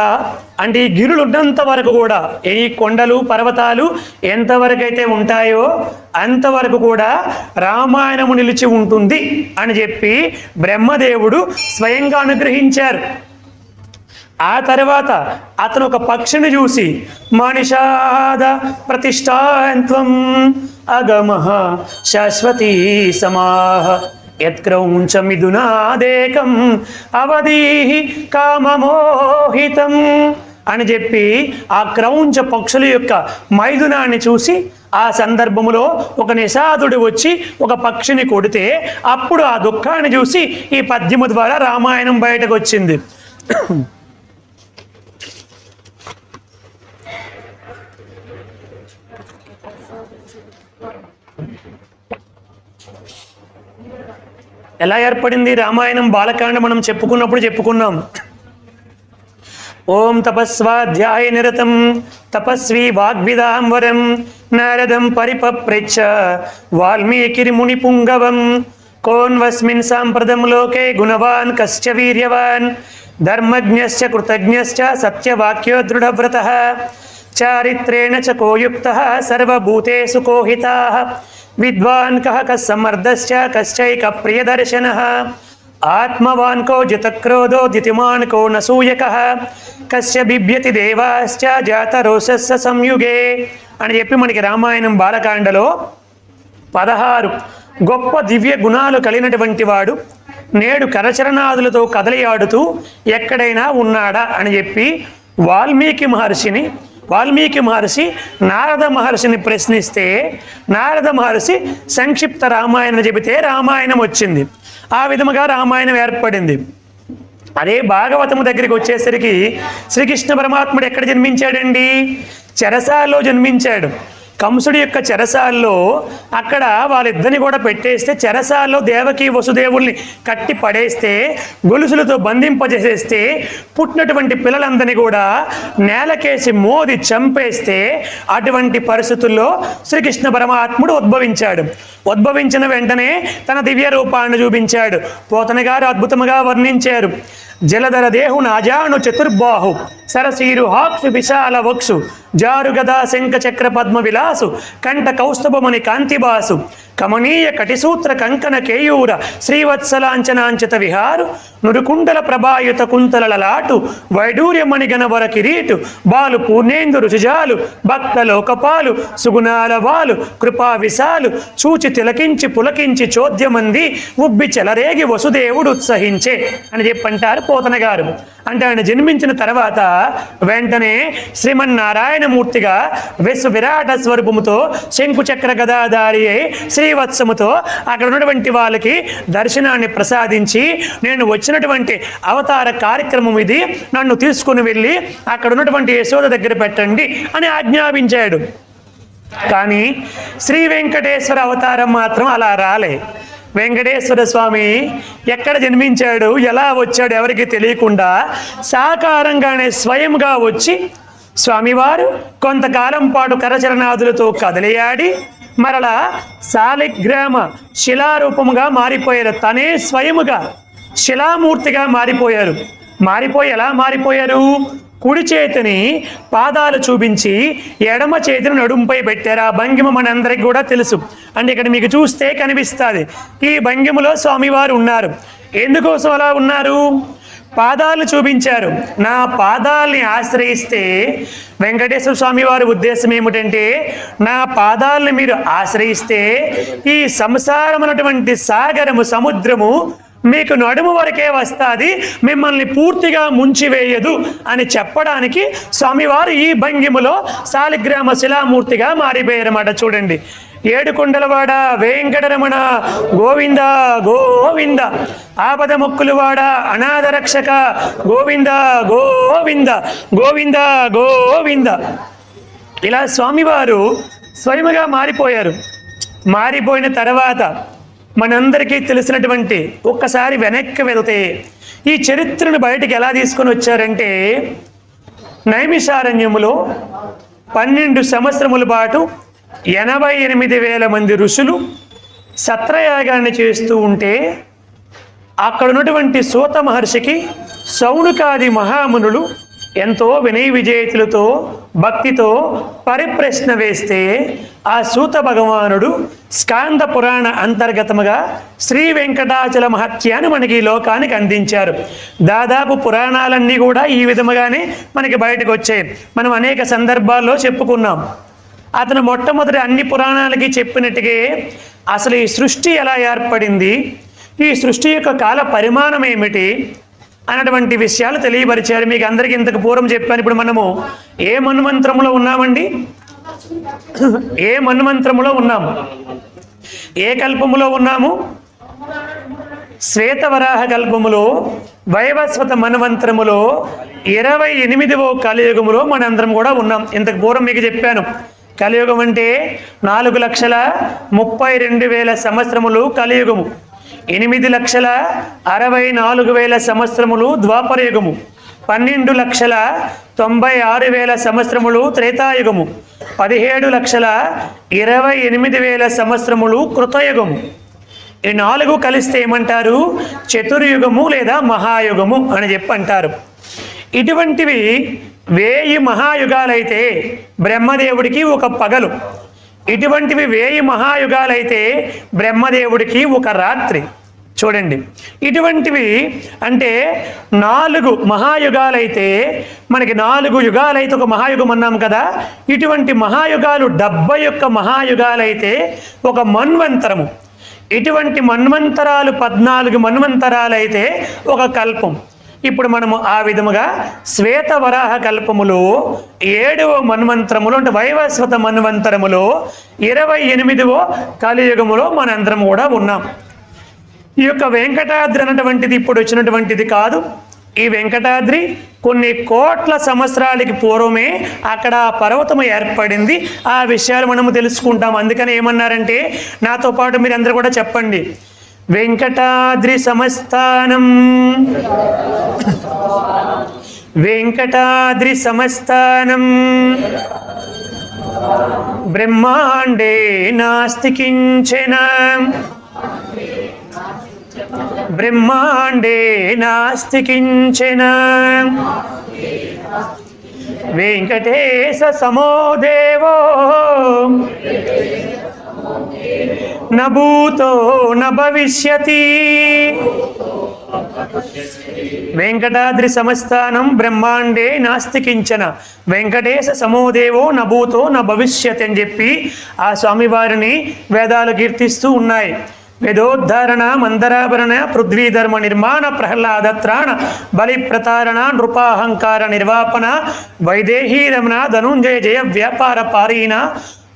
అంటే ఈ గిరులు ఉన్నంత వరకు కూడా ఈ కొండలు పర్వతాలు ఎంతవరకు అయితే ఉంటాయో అంతవరకు కూడా రామాయణము నిలిచి ఉంటుంది అని చెప్పి బ్రహ్మదేవుడు స్వయంగా అనుగ్రహించారు. ఆ తర్వాత అతను ఒక పక్షిని చూసి మనిషాద ప్రతిష్టాంత్వం అగమః శాశ్వతీ సమాహ యత్క్రౌంచమిదునాదేకం అవధీహి కామమోహితం అని చెప్పి ఆ క్రౌంచ పక్షుల యొక్క మైథునాన్ని చూసి ఆ సందర్భములో ఒక నిషాదుడు వచ్చి ఒక పక్షిని కొడితే అప్పుడు ఆ దుఃఖాన్ని చూసి ఈ పద్యము ద్వారా రామాయణం బయటకు వచ్చింది. ఎలా ఏర్పడింది రామాయణం? బాలకాండ మనం చెప్పుకున్నాం. ఓం తపస్వాధ్యాయ నిరతం తపస్వి వాగ్విదాంబరం నారదం పరిపప్రేచ్ఛ వాల్మీకి ముని పుంగవం కోన్వస్మిన్ సాంప్రదం లోకే గుణవాన్ కశ్చ వీర్యవాన్ ధర్మజ్ఞశ్చ కృతజ్ఞశ్చ సత్యవాక్యో దృఢవ్రతః చారిత్రేణ చ కోయుక్తః సర్వభూతేషు కోహితాః విద్వాన్ కః సమర్థశ్చ కశ్చైక ప్రియదర్శనః ఆత్మవాన్ కో జితక్రోధో దితిమాన్ కో నసూయకః కశ్య బిభ్యతి దేవాశ్చ జాతరోషస్య సంయుగే అని చెప్పి మనకి రామాయణం బాలకాండలో 16 గొప్ప దివ్య గుణాలు కలిగినటువంటి వాడు నేడు కరచరణాదులతో కదలియాడుతూ ఎక్కడైనా ఉన్నాడా అని చెప్పి వాల్మీకి మహర్షి నారద మహర్షిని ప్రశ్నిస్తే నారద మహర్షి సంక్షిప్త రామాయణం చెబితే రామాయణం వచ్చింది. ఆ విధముగా రామాయణం ఏర్పడింది. అదే భాగవతము దగ్గరికి వచ్చేసరికి శ్రీకృష్ణ పరమాత్ముడు ఎక్కడ జన్మించాడండి? చెరసాల్లో జన్మించాడు. కంసుడి యొక్క చెరసాల్లో అక్కడ వాళ్ళిద్దరిని కూడా పెట్టేస్తే, చెరసాల్లో దేవకి వసుదేవుల్ని కట్టి పడేస్తే, గొలుసులతో బంధింపజేసేస్తే, పుట్టినటువంటి పిల్లలందరినీ కూడా నేలకేసి మోది చంపేస్తే, అటువంటి పరిస్థితుల్లో శ్రీకృష్ణ పరమాత్ముడు ఉద్భవించాడు. ఉద్భవించిన వెంటనే తన దివ్య రూపాన్ని చూపించాడు. పోతన గారు అద్భుతంగా వర్ణించారు. జలధర దేహు నాజాను చతుర్బాహు సరసీరు హాక్షు విశాల వక్షు జారు గదా శంఖ చక్ర పద్మ విలాసు కంఠ కౌస్తుభమణి కాంతిబాసు కమనీయ కటిసూత్ర కంకణ కేయూర శ్రీవత్సలాంచనాంచిత విహారు నురుకుండల ప్రభాయుత కుంతలలాటు వైడూర్యమణిగణ వర కిరీటు బాలు పూర్ణేందు రుచిజాలు భక్త లోకపాలు సుగుణాల వాలు కృపా విశాలు చూచి తిలకించి పులకించి చోద్యమంది ఉబ్బి చెలరేగి వసుదేవుడు ఉత్సహించే అని చెప్పంటారు పోతన గారు. అంటే ఆయన జన్మించిన తర్వాత వెంటనే శ్రీమన్నారాయణమూర్తిగా విరాట స్వరూపముతో శంకుచక్ర గదాధారి అయి శ్రీవత్సముతో అక్కడ ఉన్నటువంటి వాళ్ళకి దర్శనాన్ని ప్రసాదించి, నేను వచ్చినటువంటి అవతార కార్యక్రమం ఇది, నన్ను తీసుకుని వెళ్ళి అక్కడ ఉన్నటువంటి యశోద దగ్గర పెట్టండి అని ఆజ్ఞాపించాడు. కానీ శ్రీ వెంకటేశ్వర అవతారం మాత్రం అలా రాలే. వెంకటేశ్వర స్వామి ఎక్కడ జన్మించాడు, ఎలా వచ్చాడు ఎవరికి తెలియకుండా సాకారంగానే స్వయంగా వచ్చి స్వామివారు కొంతకాలం పాటు కరచరణాదులతో కదిలియాడి మరలా శాలిగ్రామ శిలారూపముగా మారిపోయారు. తనే స్వయముగా శిలామూర్తిగా మారిపోయారు. ఎలా మారిపోయారు? కుడి చేతిని పాదాలు చూపించి ఎడమ చేతిని నడుంపై పెట్టారు. ఆ భంగిమ మనందరికి కూడా తెలుసు. అంటే ఇక్కడ మీకు చూస్తే కనిపిస్తుంది. ఈ భంగిమలో స్వామివారు ఉన్నారు. ఎందుకోసం అలా ఉన్నారు? పాదాలు చూపించారు. నా పాదాలని ఆశ్రయిస్తే, వెంకటేశ్వర స్వామి వారి ఉద్దేశం ఏమిటంటే, నా పాదాలని మీరు ఆశ్రయిస్తే ఈ సంసారం అన్నటువంటి సాగరము సముద్రము మీకు నడుము వరకే వస్తుంది, మిమ్మల్ని పూర్తిగా ముంచివేయదు అని చెప్పడానికి స్వామివారు ఈ భంగిమలో శాలిగ్రామ శిలామూర్తిగా మారిపోయారన్నమాట. చూడండి, ఏడుకొండలవాడ వెంకటరమణ గోవింద గోవింద, ఆపద మొక్కులవాడ అనాథ రక్షక గోవింద గోవింద గోవింద గోవింద. ఇలా స్వామివారు స్వయముగా మారిపోయారు. మారిపోయిన తర్వాత మనందరికీ తెలిసినటువంటి ఒక్కసారి వెనక్కి వెళ్తే ఈ చరిత్రను బయటికి ఎలా తీసుకొని వచ్చారంటే, నైమిషారణ్యములో 12 సంవత్సరముల పాటు 88,000 మంది ఋషులు సత్రయాగాన్ని చేస్తూ ఉంటే, అక్కడ ఉన్నటువంటి సూత మహర్షికి సౌనుకాది మహామునులు ఎంతో వినయ విజేతులతో భక్తితో పరిప్రశ్న వేస్తే, ఆ సూత భగవానుడు స్కాంద పురాణ అంతర్గతముగా శ్రీ వెంకటాచల మహత్యాన్ని మనకి ఈ లోకానికి అందించారు. దాదాపు పురాణాలన్నీ కూడా ఈ విధముగానే మనకి బయటకు వచ్చాయి. మనం అనేక సందర్భాల్లో చెప్పుకున్నాం. అతను మొట్టమొదటి అన్ని పురాణాలకి చెప్పినట్టుగా అసలు ఈ సృష్టి ఎలా ఏర్పడింది, ఈ సృష్టి యొక్క కాల పరిమాణం ఏమిటి అన్నటువంటి విషయాలు తెలియపరిచారు. మీకు అందరికీ ఇంతకు పూర్వం చెప్పాను. ఇప్పుడు మనము ఏ మన్వంతరంలో ఉన్నామండి? ఏ మన్వంతరములో ఉన్నాము? ఏ కల్పములో ఉన్నాము? శ్వేతవరాహ కల్పములో వైవస్వత మన్వంతరములో 28వ కలియుగములో మనందరం కూడా ఉన్నాం. ఇంతకు పూర్వం మీకు చెప్పాను, కలియుగం అంటే 4,32,000 సంవత్సరములు కలియుగము, 8,64,000 సంవత్సరములు ద్వాపరయుగము, 12,96,000 సంవత్సరములు త్రేతాయుగము, 17,28,000 సంవత్సరములు కృతయుగము. ఈ 4 కలిస్తే ఏమంటారు? చతుర్యుగము లేదా మహాయుగము అని చెప్పి అంటారు. ఇటువంటివి 1000 మహాయుగాలైతే బ్రహ్మదేవుడికి ఒక పగలు, ఇటువంటివి 1000 మహాయుగాలైతే బ్రహ్మదేవుడికి ఒక రాత్రి. చూడండి, ఇటువంటివి అంటే 4 మహాయుగాలైతే మనకి 4 యుగాలైతే ఒక మహాయుగం అన్నాం కదా. ఇటువంటి మహాయుగాలు 71 మహాయుగాలైతే ఒక మన్వంతరము. ఇటువంటి మన్వంతరాలు 14 మన్వంతరాలైతే ఒక కల్పం. ఇప్పుడు మనము ఆ విధముగా శ్వేతవరాహ కల్పములో 7వ మన్వంతరములో అంటే వైవస్వత మన్వంతరములో 28వ కలియుగములో మనందరం కూడా ఉన్నాం. ఈ యొక్క వెంకటాద్రి అన్నటువంటిది ఇప్పుడు వచ్చినటువంటిది కాదు. ఈ వెంకటాద్రి కొన్ని కోట్ల సంవత్సరాలకి పూర్వమే అక్కడ పర్వతము ఏర్పడింది. ఆ విషయాలు మనము తెలుసుకుంటాం. అందుకని ఏమన్నారంటే, నాతో పాటు మీరు అందరూ కూడా చెప్పండి, వెంకటాద్రి సమస్థానం, వెంకటాద్రి సమస్థానం బ్రహ్మాండే నాస్తి కించన, బ్రహ్మాండే నాస్తి కించన, వెంకటేశ సమో దేవో న భూతో న భవిష్యతి. వెంకటాద్రి సమస్థానం బ్రహ్మాండే నాస్తి కించన, వెంకటేశ సమోదేవో న భూతో న భవిష్యతి అని చెప్పి ఆ స్వామివారిని వేదాలు కీర్తిస్తూ ఉన్నాయి. వేదోద్ధారణ మందరాభరణ పృథ్వీధర్మ నిర్మాణ ప్రహ్లాదత్రాణ బలి ప్రతారణ నృపాహంకార నిర్వాపన వైదేహీ రమణ ధనుంజయ జయ వ్యాపార పారీణ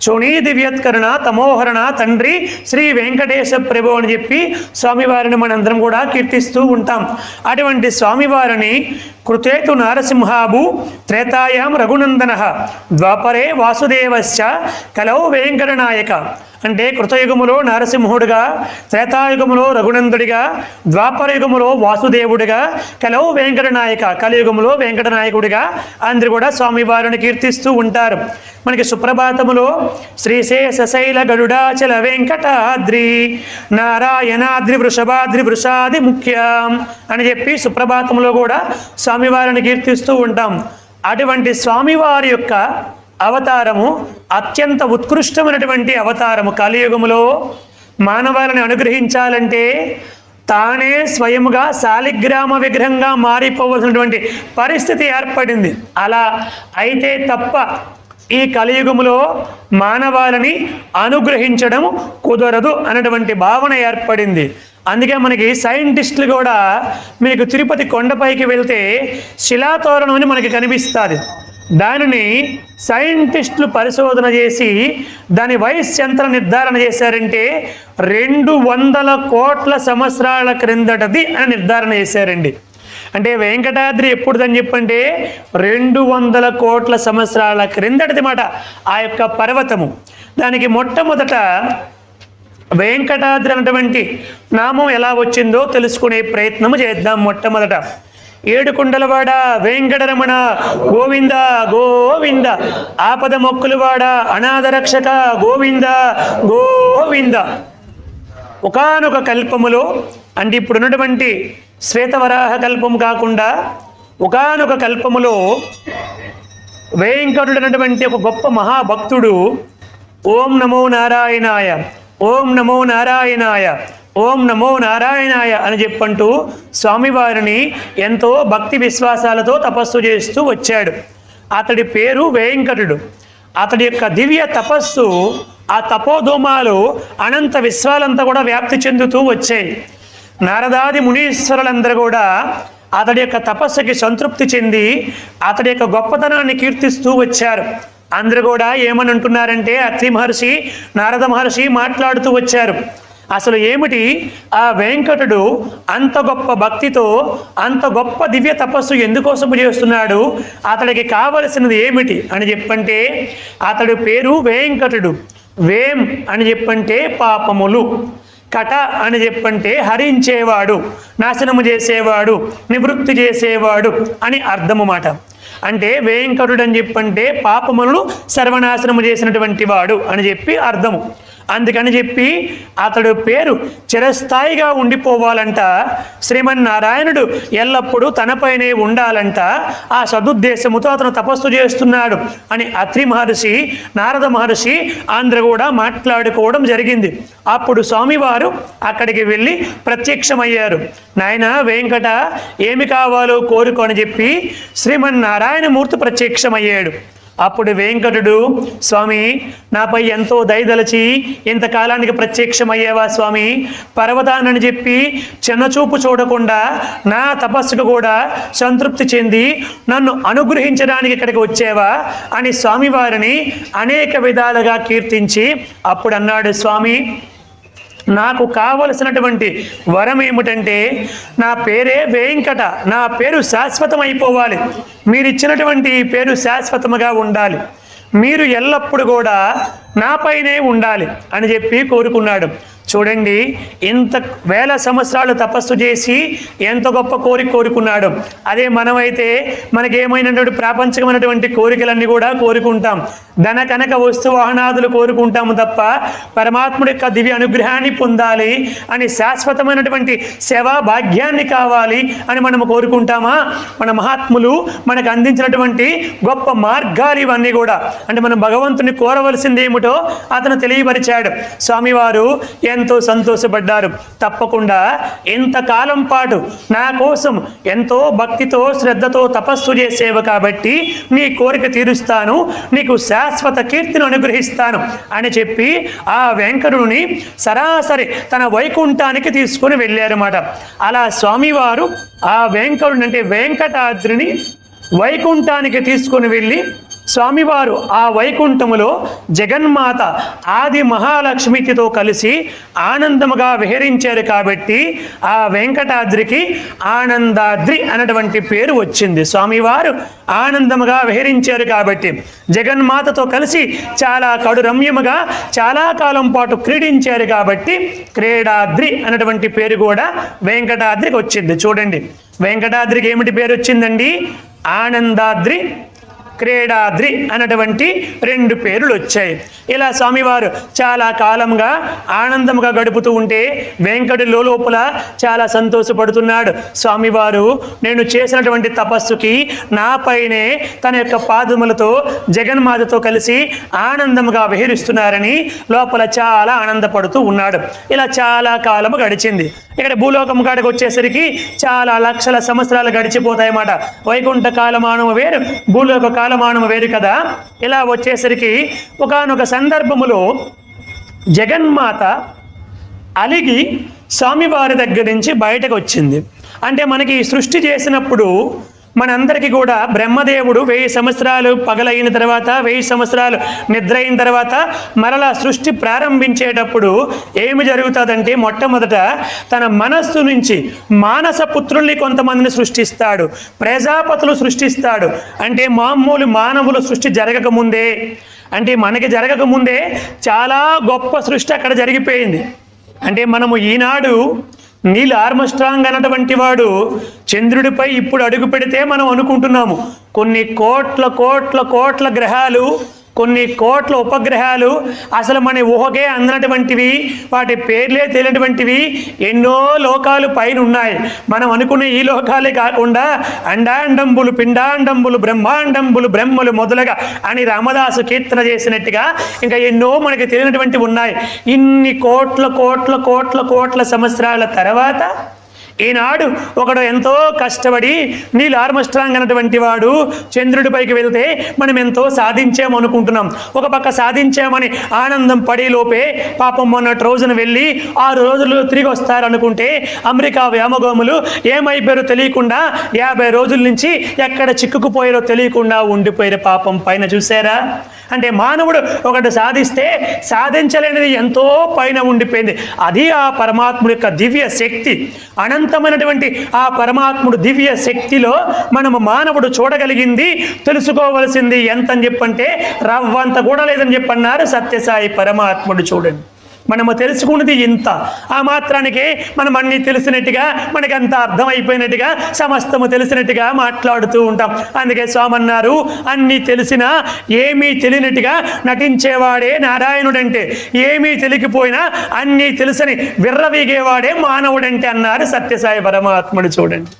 చోణీ దివ్యత్కరణ తమోహరణ తండ్రి శ్రీ వెంకటేశ ప్రభు అని చెప్పి స్వామివారిని మనందరం కూడా కీర్తిస్తూ ఉంటాం. అటువంటి స్వామివారిని కృతేతు నారసింహాభు త్రేతాయాం రఘునందన ద్వాపరే వాసుదేవశ్చ కలౌ వెంకటనాయక. అంటే కృతయుగములో నరసింహుడిగా, త్రేతాయుగములో రఘునందుడిగా, ద్వాపరయుగములో వాసుదేవుడిగా, కలౌ వెంకటనాయక కలియుగములో వెంకటనాయకుడిగా అందరు కూడా స్వామివారిని కీర్తిస్తూ ఉంటారు. మనకి సుప్రభాతములో శ్రీశేషశైల గరుడాచల వెంకటాద్రి నారాయణాద్రి వృషభాద్రి వృషాది ముఖ్యం అని చెప్పి సుప్రభాతంలో కూడా స్వామివారిని కీర్తిస్తూ ఉంటాం. అటువంటి స్వామివారి యొక్క అవతారము అత్యంత ఉత్కృష్టమైనటువంటి అవతారము. కలియుగములో మానవాళిని అనుగ్రహించాలంటే తానే స్వయముగా శాలిగ్రామ విగ్రహంగా మారిపోవలసినటువంటి పరిస్థితి ఏర్పడింది. అలా అయితే తప్ప ఈ కలియుగములో మానవాళిని అనుగ్రహించడం కుదరదు అన్నటువంటి భావన ఏర్పడింది. అందుకే మనకి సైంటిస్టులు కూడా మీకు తిరుపతి కొండపైకి వెళ్తే శిలాతోరణం అని మనకి కనిపిస్తుంది. దానిని సైంటిస్టులు పరిశోధన చేసి దాని వయస్సు ఎంత నిర్ధారణ చేశారంటే 200 కోట్ల సంవత్సరాల క్రిందటది అని నిర్ధారణ చేశారండి. అంటే వెంకటాద్రి ఎప్పుడుదని చెప్పంటే 200 కోట్ల సంవత్సరాల క్రిందటిది మాట ఆ యొక్క పర్వతము. దానికి మొట్టమొదట వెంకటాద్రి అన్నటువంటి నామం ఎలా వచ్చిందో తెలుసుకునే ప్రయత్నము చేద్దాం. మొట్టమొదట ఏడుకొండలవాడ వెంకటరమణ గోవింద గోవింద, ఆపద మొక్కులవాడ అనాథరక్షక గోవింద గోవింద. ఒకానొక కల్పములో, అంటే ఇప్పుడున్నటువంటి శ్వేతవరాహ కల్పము కాకుండా ఒకానొక కల్పములో వెంకటుడు అన్నటువంటి ఒక గొప్ప మహాభక్తుడు ఓం నమో నారాయణాయ, ఓం నమో నారాయణాయ, ఓం నమో నారాయణాయ అని చెప్పంటూ స్వామివారిని ఎంతో భక్తి విశ్వాసాలతో తపస్సు చేస్తూ వచ్చాడు. అతడి పేరు వెంకటుడు. అతడి యొక్క దివ్య తపస్సు, ఆ తపోధూమాలు అనంత విశ్వాలంతా కూడా వ్యాప్తి చెందుతూ వచ్చాయి. నారదాది మునీశ్వరులందరూ కూడా అతడి యొక్క తపస్సుకి సంతృప్తి చెంది అతడి యొక్క గొప్పతనాన్ని కీర్తిస్తూ వచ్చారు. అందరూ కూడా ఏమని అంటున్నారంటే, అత్రి మహర్షి నారద మహర్షి మాట్లాడుతూ వచ్చారు, అసలు ఏమిటి ఆ వెంకటుడు అంత గొప్ప భక్తితో అంత గొప్ప దివ్య తపస్సు ఎందుకోసము చేస్తున్నాడు, అతడికి కావలసినది ఏమిటి అని చెప్పంటే, అతడి పేరు వెంకటుడు. వేం అని చెప్పంటే పాపములు, కట అని చెప్పంటే హరించేవాడు, నాశనము చేసేవాడు, నివృత్తి చేసేవాడు అని అర్థము మాట. అంటే వెంకటుడు అని చెప్పంటే పాపములను సర్వనాశనము చేసినటువంటి వాడు అని చెప్పి అర్థము. అందుకని చెప్పి అతడు పేరు చిరస్థాయిగా ఉండిపోవాలంట, శ్రీమన్నారాయణుడు ఎల్లప్పుడూ తనపైనే ఉండాలంట, ఆ సదుద్దేశముతో అతను తపస్సు చేస్తున్నాడు అని అత్రి మహర్షి నారద మహర్షి అందరూ కూడా మాట్లాడుకోవడం జరిగింది. అప్పుడు స్వామివారు అక్కడికి వెళ్ళి ప్రత్యక్షమయ్యారు. నాయన వెంకట, ఏమి కావాలో కోరుకో అని చెప్పి శ్రీమన్నారాయణమూర్తి ప్రత్యక్షమయ్యాడు. అప్పుడు వెంకటుడు, స్వామి నాపై ఎంతో దయదలచి ఇంతకాలానికి ప్రత్యక్షమయ్యేవా స్వామి, పర్వతానని చెప్పి చిన్నచూపు చూడకుండా నా తపస్సుకు కూడా సంతృప్తి చెంది నన్ను అనుగ్రహించడానికి ఇక్కడికి వచ్చేవా అని స్వామివారిని అనేక విధాలుగా కీర్తించి అప్పుడు అన్నాడు, స్వామి నాకు కావలసినటువంటి వరం ఏమిటంటే, నా పేరే వెంకట, నా పేరు శాశ్వతం అయిపోవాలి, మీరు ఇచ్చినటువంటి ఈ పేరు శాశ్వతముగా ఉండాలి, మీరు ఎల్లప్పుడూ కూడా నాపైనే ఉండాలి అని చెప్పి కోరుకున్నాడు. చూడండి, ఇంత వేల సంవత్సరాలు తపస్సు చేసి ఎంత గొప్ప కోరిక కోరుకున్నాడు. అదే మనమైతే మనకేమైనటువంటి ప్రాపంచికమైనటువంటి కోరికలన్నీ కూడా కోరుకుంటాం, ధన కనక వస్తు వాహనాదులు కోరుకుంటాము తప్ప పరమాత్ముడి యొక్క దివ్య అనుగ్రహాన్ని పొందాలి అని, శాశ్వతమైనటువంటి సేవా భాగ్యాన్ని కావాలి అని మనము కోరుకుంటామా? మన మహాత్ములు మనకు అందించినటువంటి గొప్ప మార్గాలు ఇవన్నీ కూడా. అంటే మనం భగవంతుని కోరవలసింది ఏమిటో అతను తెలియపరిచాడు. స్వామివారు ఎంతో సంతోషపడ్డారు. తప్పకుండా ఇంతకాలం పాటు నా కోసం ఎంతో భక్తితో శ్రద్ధతో తపస్సు చేసేవు కాబట్టి నీ కోరిక తీరుస్తాను, నీకు శాశ్వత కీర్తిని అనుగ్రహిస్తాను అని చెప్పి ఆ వెంకటుని సరాసరి తన వైకుంఠానికి తీసుకుని వెళ్ళారన్నమాట. అలా స్వామివారు ఆ వెంకటుని అంటే వెంకటాద్రిని వైకుంఠానికి తీసుకుని వెళ్ళి స్వామివారు ఆ వైకుంఠములో జగన్మాత ఆది మహాలక్ష్మితో కలిసి ఆనందముగా విహరించారు కాబట్టి ఆ వెంకటాద్రికి ఆనందాద్రి అనేటువంటి పేరు వచ్చింది. స్వామివారు ఆనందముగా విహరించారు కాబట్టి, జగన్మాతతో కలిసి చాలా కడురమ్యముగా చాలా కాలం పాటు క్రీడించారు కాబట్టి క్రీడాద్రి అనేటువంటి పేరు కూడా వెంకటాద్రికి వచ్చింది. చూడండి, వెంకటాద్రికి ఏమిటి పేరు వచ్చిందండి? ఆనందాద్రి, క్రీడాద్రి అనేటువంటి రెండు పేర్లు వచ్చాయి. ఇలా స్వామివారు చాలా కాలంగా ఆనందంగా గడుపుతూ ఉంటే వెంకటి లోపల చాలా సంతోషపడుతున్నాడు. స్వామివారు నేను చేసినటువంటి తపస్సుకి నాపైనే తన యొక్క పాదములతో జగన్మాతతో కలిసి ఆనందంగా విహరిస్తున్నారని లోపల చాలా ఆనందపడుతూ ఉన్నాడు. ఇలా చాలా కాలము గడిచింది. ఇక్కడ భూలోకం కాడికి వచ్చేసరికి చాలా లక్షల సంవత్సరాలు గడిచిపోతాయన్నమాట. వైకుంఠ కాలమానము వేరు, భూలోక కాలమానము వేరు కదా. ఇలా వచ్చేసరికి ఒకానొక సందర్భములో జగన్మాత అలిగి స్వామివారి దగ్గర నుంచి బయటకు వచ్చింది. అంటే మనకి సృష్టి చేసినప్పుడు మనందరికీ కూడా బ్రహ్మదేవుడు 1000 సంవత్సరాలు పగలైన తర్వాత 1000 సంవత్సరాలు నిద్ర అయిన తర్వాత మరలా సృష్టి ప్రారంభించేటప్పుడు ఏమి జరుగుతుందంటే, మొట్టమొదట తన మనస్సు నుంచి మానస పుత్రుల్ని కొంతమందిని సృష్టిస్తాడు, ప్రజాపతులు సృష్టిస్తాడు. అంటే మామూలు మానవుల సృష్టి జరగకముందే, అంటే మనకి జరగకముందే చాలా గొప్ప సృష్టి అక్కడ జరిగిపోయింది. అంటే మనము ఈనాడు నీల్ ఆర్మ్స్ట్రాంగ్ అన్నటువంటి వాడు చంద్రుడిపై ఇప్పుడు అడుగు పెడితే మనం అనుకుంటున్నాము కొన్ని కోట్ల కోట్ల కోట్ల గ్రహాలు, కొన్ని కోట్ల ఉపగ్రహాలు అసలు మన ఊహకే అందనటువంటివి, వాటి పేర్లే తెలియనటువంటివి ఎన్నో లోకాలు పైన ఉన్నాయి. మనం అనుకునే ఈ లోకాలే కాకుండా అండాండంబులు, పిండాండంబులు, బ్రహ్మాండంబులు, బ్రహ్మలు మొదలుగా అని రామదాసు కీర్తన చేసినట్టుగా ఇంకా ఎన్నో మనకి తెలియనటువంటివి ఉన్నాయి. ఇన్ని కోట్ల కోట్ల కోట్ల కోట్ల సంవత్సరాల తర్వాత ఈనాడు ఒకడు ఎంతో కష్టపడి నీల్ ఆర్మ్స్ట్రాంగ్ అన్నటువంటి వాడు చంద్రుడిపైకి వెళ్తే మనం ఎంతో సాధించామనుకుంటున్నాం. ఒక పక్క సాధించామని ఆనందం పడే లోపే పాపం మొన్నటి రోజున వెళ్ళి 6 రోజులు తిరిగి వస్తారనుకుంటే అమెరికా వ్యామోగములు ఏమైపోయారో తెలియకుండా 50 రోజుల నుంచి ఎక్కడ చిక్కుకుపోయారో తెలియకుండా ఉండిపోయారు పాపం. పైన చూసారా? అంటే మానవుడు ఒకటి సాధిస్తే సాధించలేనిది ఎంతో పైన ఉండిపోయింది. అది ఆ పరమాత్ముడి యొక్క దివ్య శక్తి. అనంతమైనటువంటి ఆ పరమాత్ముడు దివ్య శక్తిలో మనము మానవుడు చూడగలిగింది, తెలుసుకోవలసింది ఎంతని చెప్పంటే రవ్వంత కూడా లేదని చెప్పన్నారు సత్యసాయి పరమాత్ముడు. చూడండి, మనము తెలుసుకున్నది ఇంత. ఆ మాత్రానికే మనం అన్నీ తెలిసినట్టుగా, మనకి అంత అర్థమైపోయినట్టుగా, సమస్తము తెలిసినట్టుగా మాట్లాడుతూ ఉంటాం. అందుకే స్వామి అన్నారు, అన్నీ తెలిసినా ఏమీ తెలియనట్టుగా నటించేవాడే నారాయణుడంటే, ఏమీ తెలియకపోయినా అన్నీ తెలుసని విర్రవీగేవాడే మానవుడంటే అన్నారు సత్యసాయి పరమాత్ముడు. చూడండి,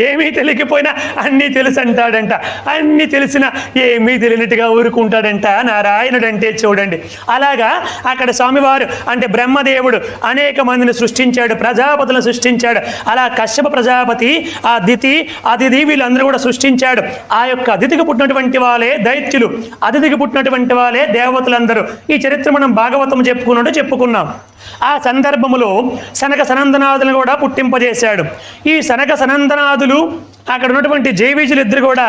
ఏమీ తెలియకపోయినా అన్నీ తెలుసు అంటాడంట, అన్నీ తెలిసినా ఏమీ తెలియనట్టుగా ఊరుకుంటాడంట నారాయణుడంటే. చూడండి, అలాగా అక్కడ స్వామివారు అంటే బ్రహ్మదేవుడు అనేక మందిని సృష్టించాడు, ప్రజాపతులను సృష్టించాడు. అలా కశ్యప ప్రజాపతి, ఆ దితి, అతిథి వీళ్ళందరూ కూడా సృష్టించాడు. ఆ యొక్క అతిథికి పుట్టినటువంటి వాళ్ళే దైత్యులు, అతిథికి పుట్టినటువంటి వాళ్ళే దేవతలందరూ. ఈ చరిత్ర మనం భాగవతం చెప్పుకున్నాం. ఆ సందర్భములో సనక సనందనాథులను కూడా పుట్టింపజేశాడు. ఈ సనక సనందనాథులు అక్కడ ఉన్నటువంటి జైవిజులు ఇద్దరు కూడా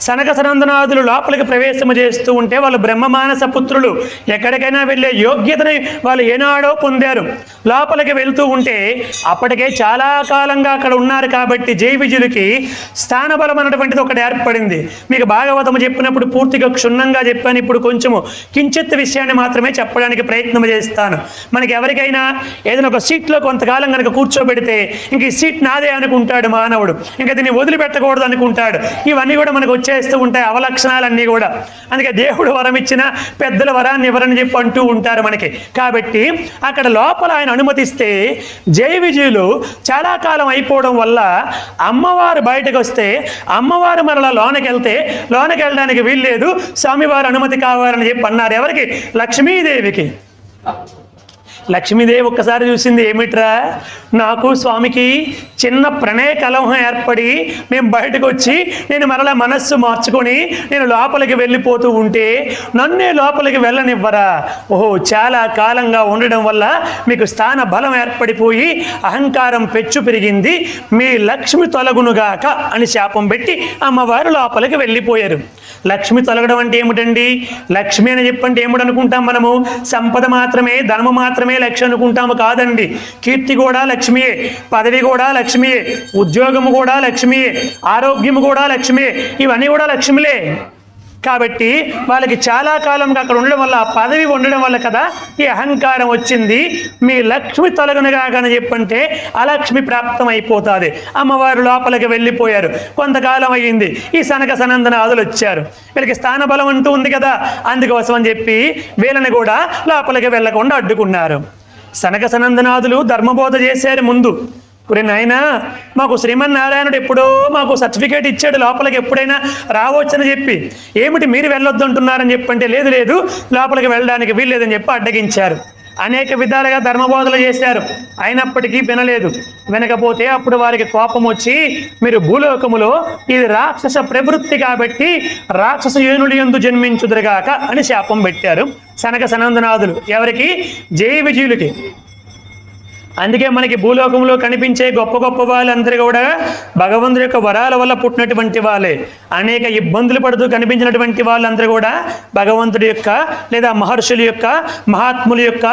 సనక సనందనాథులు లోపలికి ప్రవేశము చేస్తూ ఉంటే వాళ్ళు బ్రహ్మమానస పుత్రులు, ఎక్కడికైనా వెళ్ళే యోగ్యతని వాళ్ళు ఏనాడో పొందారు. లోపలికి వెళ్తూ ఉంటే అప్పటికే చాలా కాలంగా అక్కడ ఉన్నారు కాబట్టి జైవిజులకి స్థానబలం అన్నటువంటిది ఒకటి ఏర్పడింది. మీకు భాగవతము చెప్పినప్పుడు పూర్తిగా క్షుణ్ణంగా చెప్పాను. ఇప్పుడు కొంచెము కించిత్ విషయాన్ని మాత్రమే చెప్పడానికి ప్రయత్నం చేస్తాను. మనకి ఎవరికైనా ఏదైనా ఒక సీట్లో కొంతకాలం కనుక కూర్చోబెడితే ఇంక ఈ సీట్ నాదే అనుకుంటాడు మానవుడు, ఇంకా దీన్ని వదిలిపెట్టకూడదు అనుకుంటాడు. ఇవన్నీ కూడా మనకు వచ్చేస్తూ ఉంటాయి, అవలక్షణాలన్నీ కూడా. అందుకే దేవుడు వరం ఇచ్చిన పెద్దల వరాన్ని ఎవరని చెప్పి అంటూ ఉంటారు మనకి. కాబట్టి అక్కడ లోపల ఆయన అనుమతిస్తే జైవిజయులు చాలా కాలం అయిపోవడం వల్ల అమ్మవారు బయటకు వస్తే అమ్మవారు మరలా లోనకి వెళ్ళడానికి వీల్లేదు, స్వామివారి అనుమతి కావాలని చెప్పి అన్నారు. ఎవరికి? లక్ష్మీదేవికి. లక్ష్మీదేవి ఒక్కసారి చూసింది, ఏమిట్రా నాకు స్వామికి చిన్న ప్రణయ కలహం ఏర్పడి మేము బయటకు వచ్చి నేను మరలా మనస్సు మార్చుకొని నేను లోపలికి వెళ్ళిపోతూ ఉంటే నన్నే లోపలికి వెళ్ళనివ్వరా? ఓహో, చాలా కాలంగా ఉండడం వల్ల మీకు స్థాన బలం ఏర్పడిపోయి అహంకారం పెచ్చు పెరిగింది, మీ లక్ష్మి తొలగునుగాక అని శాపం పెట్టి అమ్మవారు లోపలికి వెళ్ళిపోయారు. లక్ష్మి తొలగడం అంటే ఏమిటండి? లక్ష్మి అని చెప్పంటే ఏమిటనుకుంటాం మనము? సంపద మాత్రమే, ధనము మాత్రమే లక్ష్మి అనుకుంటాము. కాదండి, కీర్తి కూడా లక్ష్మియే, పదవి కూడా లక్ష్మియే, ఉద్యోగము కూడా లక్ష్మియే, ఆరోగ్యము కూడా లక్ష్మియే, ఇవన్నీ కూడా లక్ష్మిలే. కాబట్టి వాళ్ళకి చాలా కాలంగా అక్కడ ఉండడం వల్ల, ఆ పదవి ఉండడం వల్ల కదా ఈ అహంకారం వచ్చింది. మీ లక్ష్మి తొలగనగాని చెప్పంటే అలక్ష్మి ప్రాప్తం అయిపోతుంది. అమ్మవారు లోపలికి వెళ్ళిపోయారు. కొంతకాలం అయ్యింది, ఈ సనక సనందనాథులు వచ్చారు. వీళ్ళకి స్థాన బలం అంటూ ఉంది కదా, అందుకోసం అని చెప్పి వీళ్ళని కూడా లోపలికి వెళ్ళకుండా అడ్డుకున్నారు. సనక సనందనాథులు ధర్మబోధ చేశారు ముందు. నాయనా, మాకు శ్రీమన్నారాయణుడు ఎప్పుడో మాకు సర్టిఫికేట్ ఇచ్చాడు, లోపలికి ఎప్పుడైనా రావచ్చని చెప్పి. ఏమిటి మీరు వెళ్ళొద్దు అంటున్నారని చెప్పంటే లేదు లోపలికి వెళ్ళడానికి వీల్లేదని చెప్పి అడ్డగించారు. అనేక విధాలుగా ధర్మబోధలు చేశారు, అయినప్పటికీ వినలేదు. వినకపోతే అప్పుడు వారికి కోపం వచ్చి, మీరు భూలోకములో ఇది రాక్షస ప్రవృత్తి కాబట్టి రాక్షస యోనులు యందు జన్మించుదురుగాక అని శాపం పెట్టారు సనక సనందనాథులు. ఎవరికి? జైవిజయులకి. అందుకే మనకి భూలోకంలో కనిపించే గొప్ప గొప్ప వాళ్ళందరూ కూడా భగవంతుడి యొక్క వరాల వల్ల పుట్టినటువంటి వాళ్ళే. అనేక ఇబ్బందులు పడుతూ కనిపించినటువంటి వాళ్ళందరూ కూడా భగవంతుడి యొక్క లేదా మహర్షుల యొక్క, మహాత్ముల యొక్క,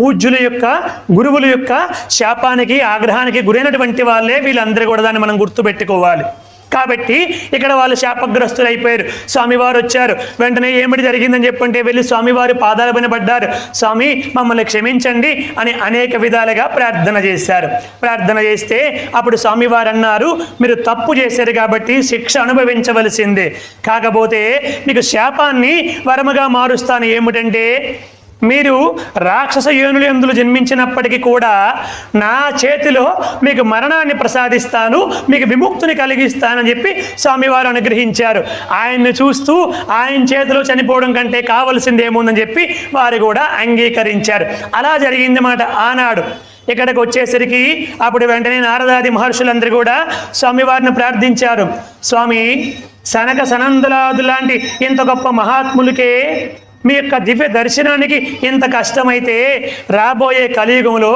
పూజ్యుల యొక్క, గురువుల యొక్క శాపానికి, ఆగ్రహానికి గురైనటువంటి వాళ్ళే వీళ్ళందరూ కూడా. దాన్ని మనం గుర్తుపెట్టుకోవాలి. కాబట్టి ఇక్కడ వాళ్ళు శాపగ్రస్తులు అయిపోయారు. స్వామివారు వచ్చారు. వెంటనే ఏమిటి జరిగిందని చెప్పంటే వెళ్ళి స్వామివారి పాదాల పైన పడ్డారు. స్వామి మమ్మల్ని క్షమించండి అని అనేక విధాలుగా ప్రార్థన చేశారు. ప్రార్థన చేస్తే అప్పుడు స్వామివారు అన్నారు, మీరు తప్పు చేశారు కాబట్టి శిక్ష అనుభవించవలసిందే, కాకపోతే మీకు శాపాన్ని వరముగా మారుస్తాను. ఏమిటంటే మీరు రాక్షస యోనులు యందు జన్మించినప్పటికీ కూడా నా చేతిలో మీకు మరణాన్ని ప్రసాదిస్తాను, మీకు విముక్తిని కలిగిస్తానని చెప్పి స్వామివారు అనుగ్రహించారు. ఆయన్ని చూస్తూ ఆయన చేతిలో చనిపోవడం కంటే కావలసింది ఏముందని చెప్పి వారు కూడా అంగీకరించారు. అలా జరిగింది మాట ఆనాడు. ఇక్కడికి వచ్చేసరికి అప్పుడు వెంటనే నారదాది మహర్షులందరూ కూడా స్వామివారిని ప్రార్థించారు. స్వామి, సనక సనందలాదు లాంటి ఇంత గొప్ప మహాత్ములకే మీ యొక్క దివ్య దర్శనానికి ఇంత కష్టమైతే రాబోయే కలియుగంలో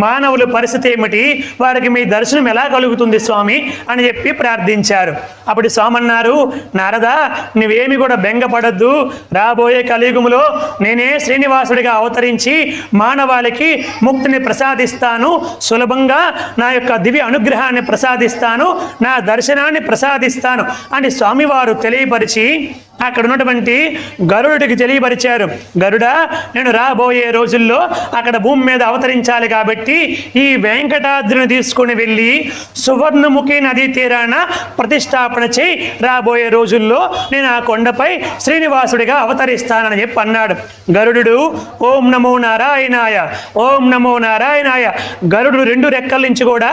మానవుల పరిస్థితి ఏమిటి, వారికి మీ దర్శనం ఎలా కలుగుతుంది స్వామి అని చెప్పి ప్రార్థించారు. అప్పుడు స్వామి అన్నారు, నారదా, నువ్వేమి కూడా బెంగపడద్దు. రాబోయే కలియుగంలో నేనే శ్రీనివాసుడిగా అవతరించి మానవాళికి ముక్తిని ప్రసాదిస్తాను, సులభంగా నా యొక్క దివ్య అనుగ్రహాన్ని ప్రసాదిస్తాను, నా దర్శనాన్ని ప్రసాదిస్తాను అని స్వామివారు తెలియపరిచి అక్కడ ఉన్నటువంటి గరుడికి తెలియపరిచారు. గరుడా, నేను రాబోయే రోజుల్లో అక్కడ భూమి మీద అవతరించాలి కాబట్టి ఈ వెంకటాద్రిని తీసుకుని వెళ్ళి సువర్ణముఖి నదీ తీరాన ప్రతిష్టాపన చేయి. రాబోయే రోజుల్లో నేను ఆ కొండపై శ్రీనివాసుడిగా అవతరిస్తానని చెప్పి అన్నాడు. గరుడు ఓం నమో నారాయణాయ, ఓం నమో నారాయణాయ. గరుడు 2 రెక్కల నుంచి కూడా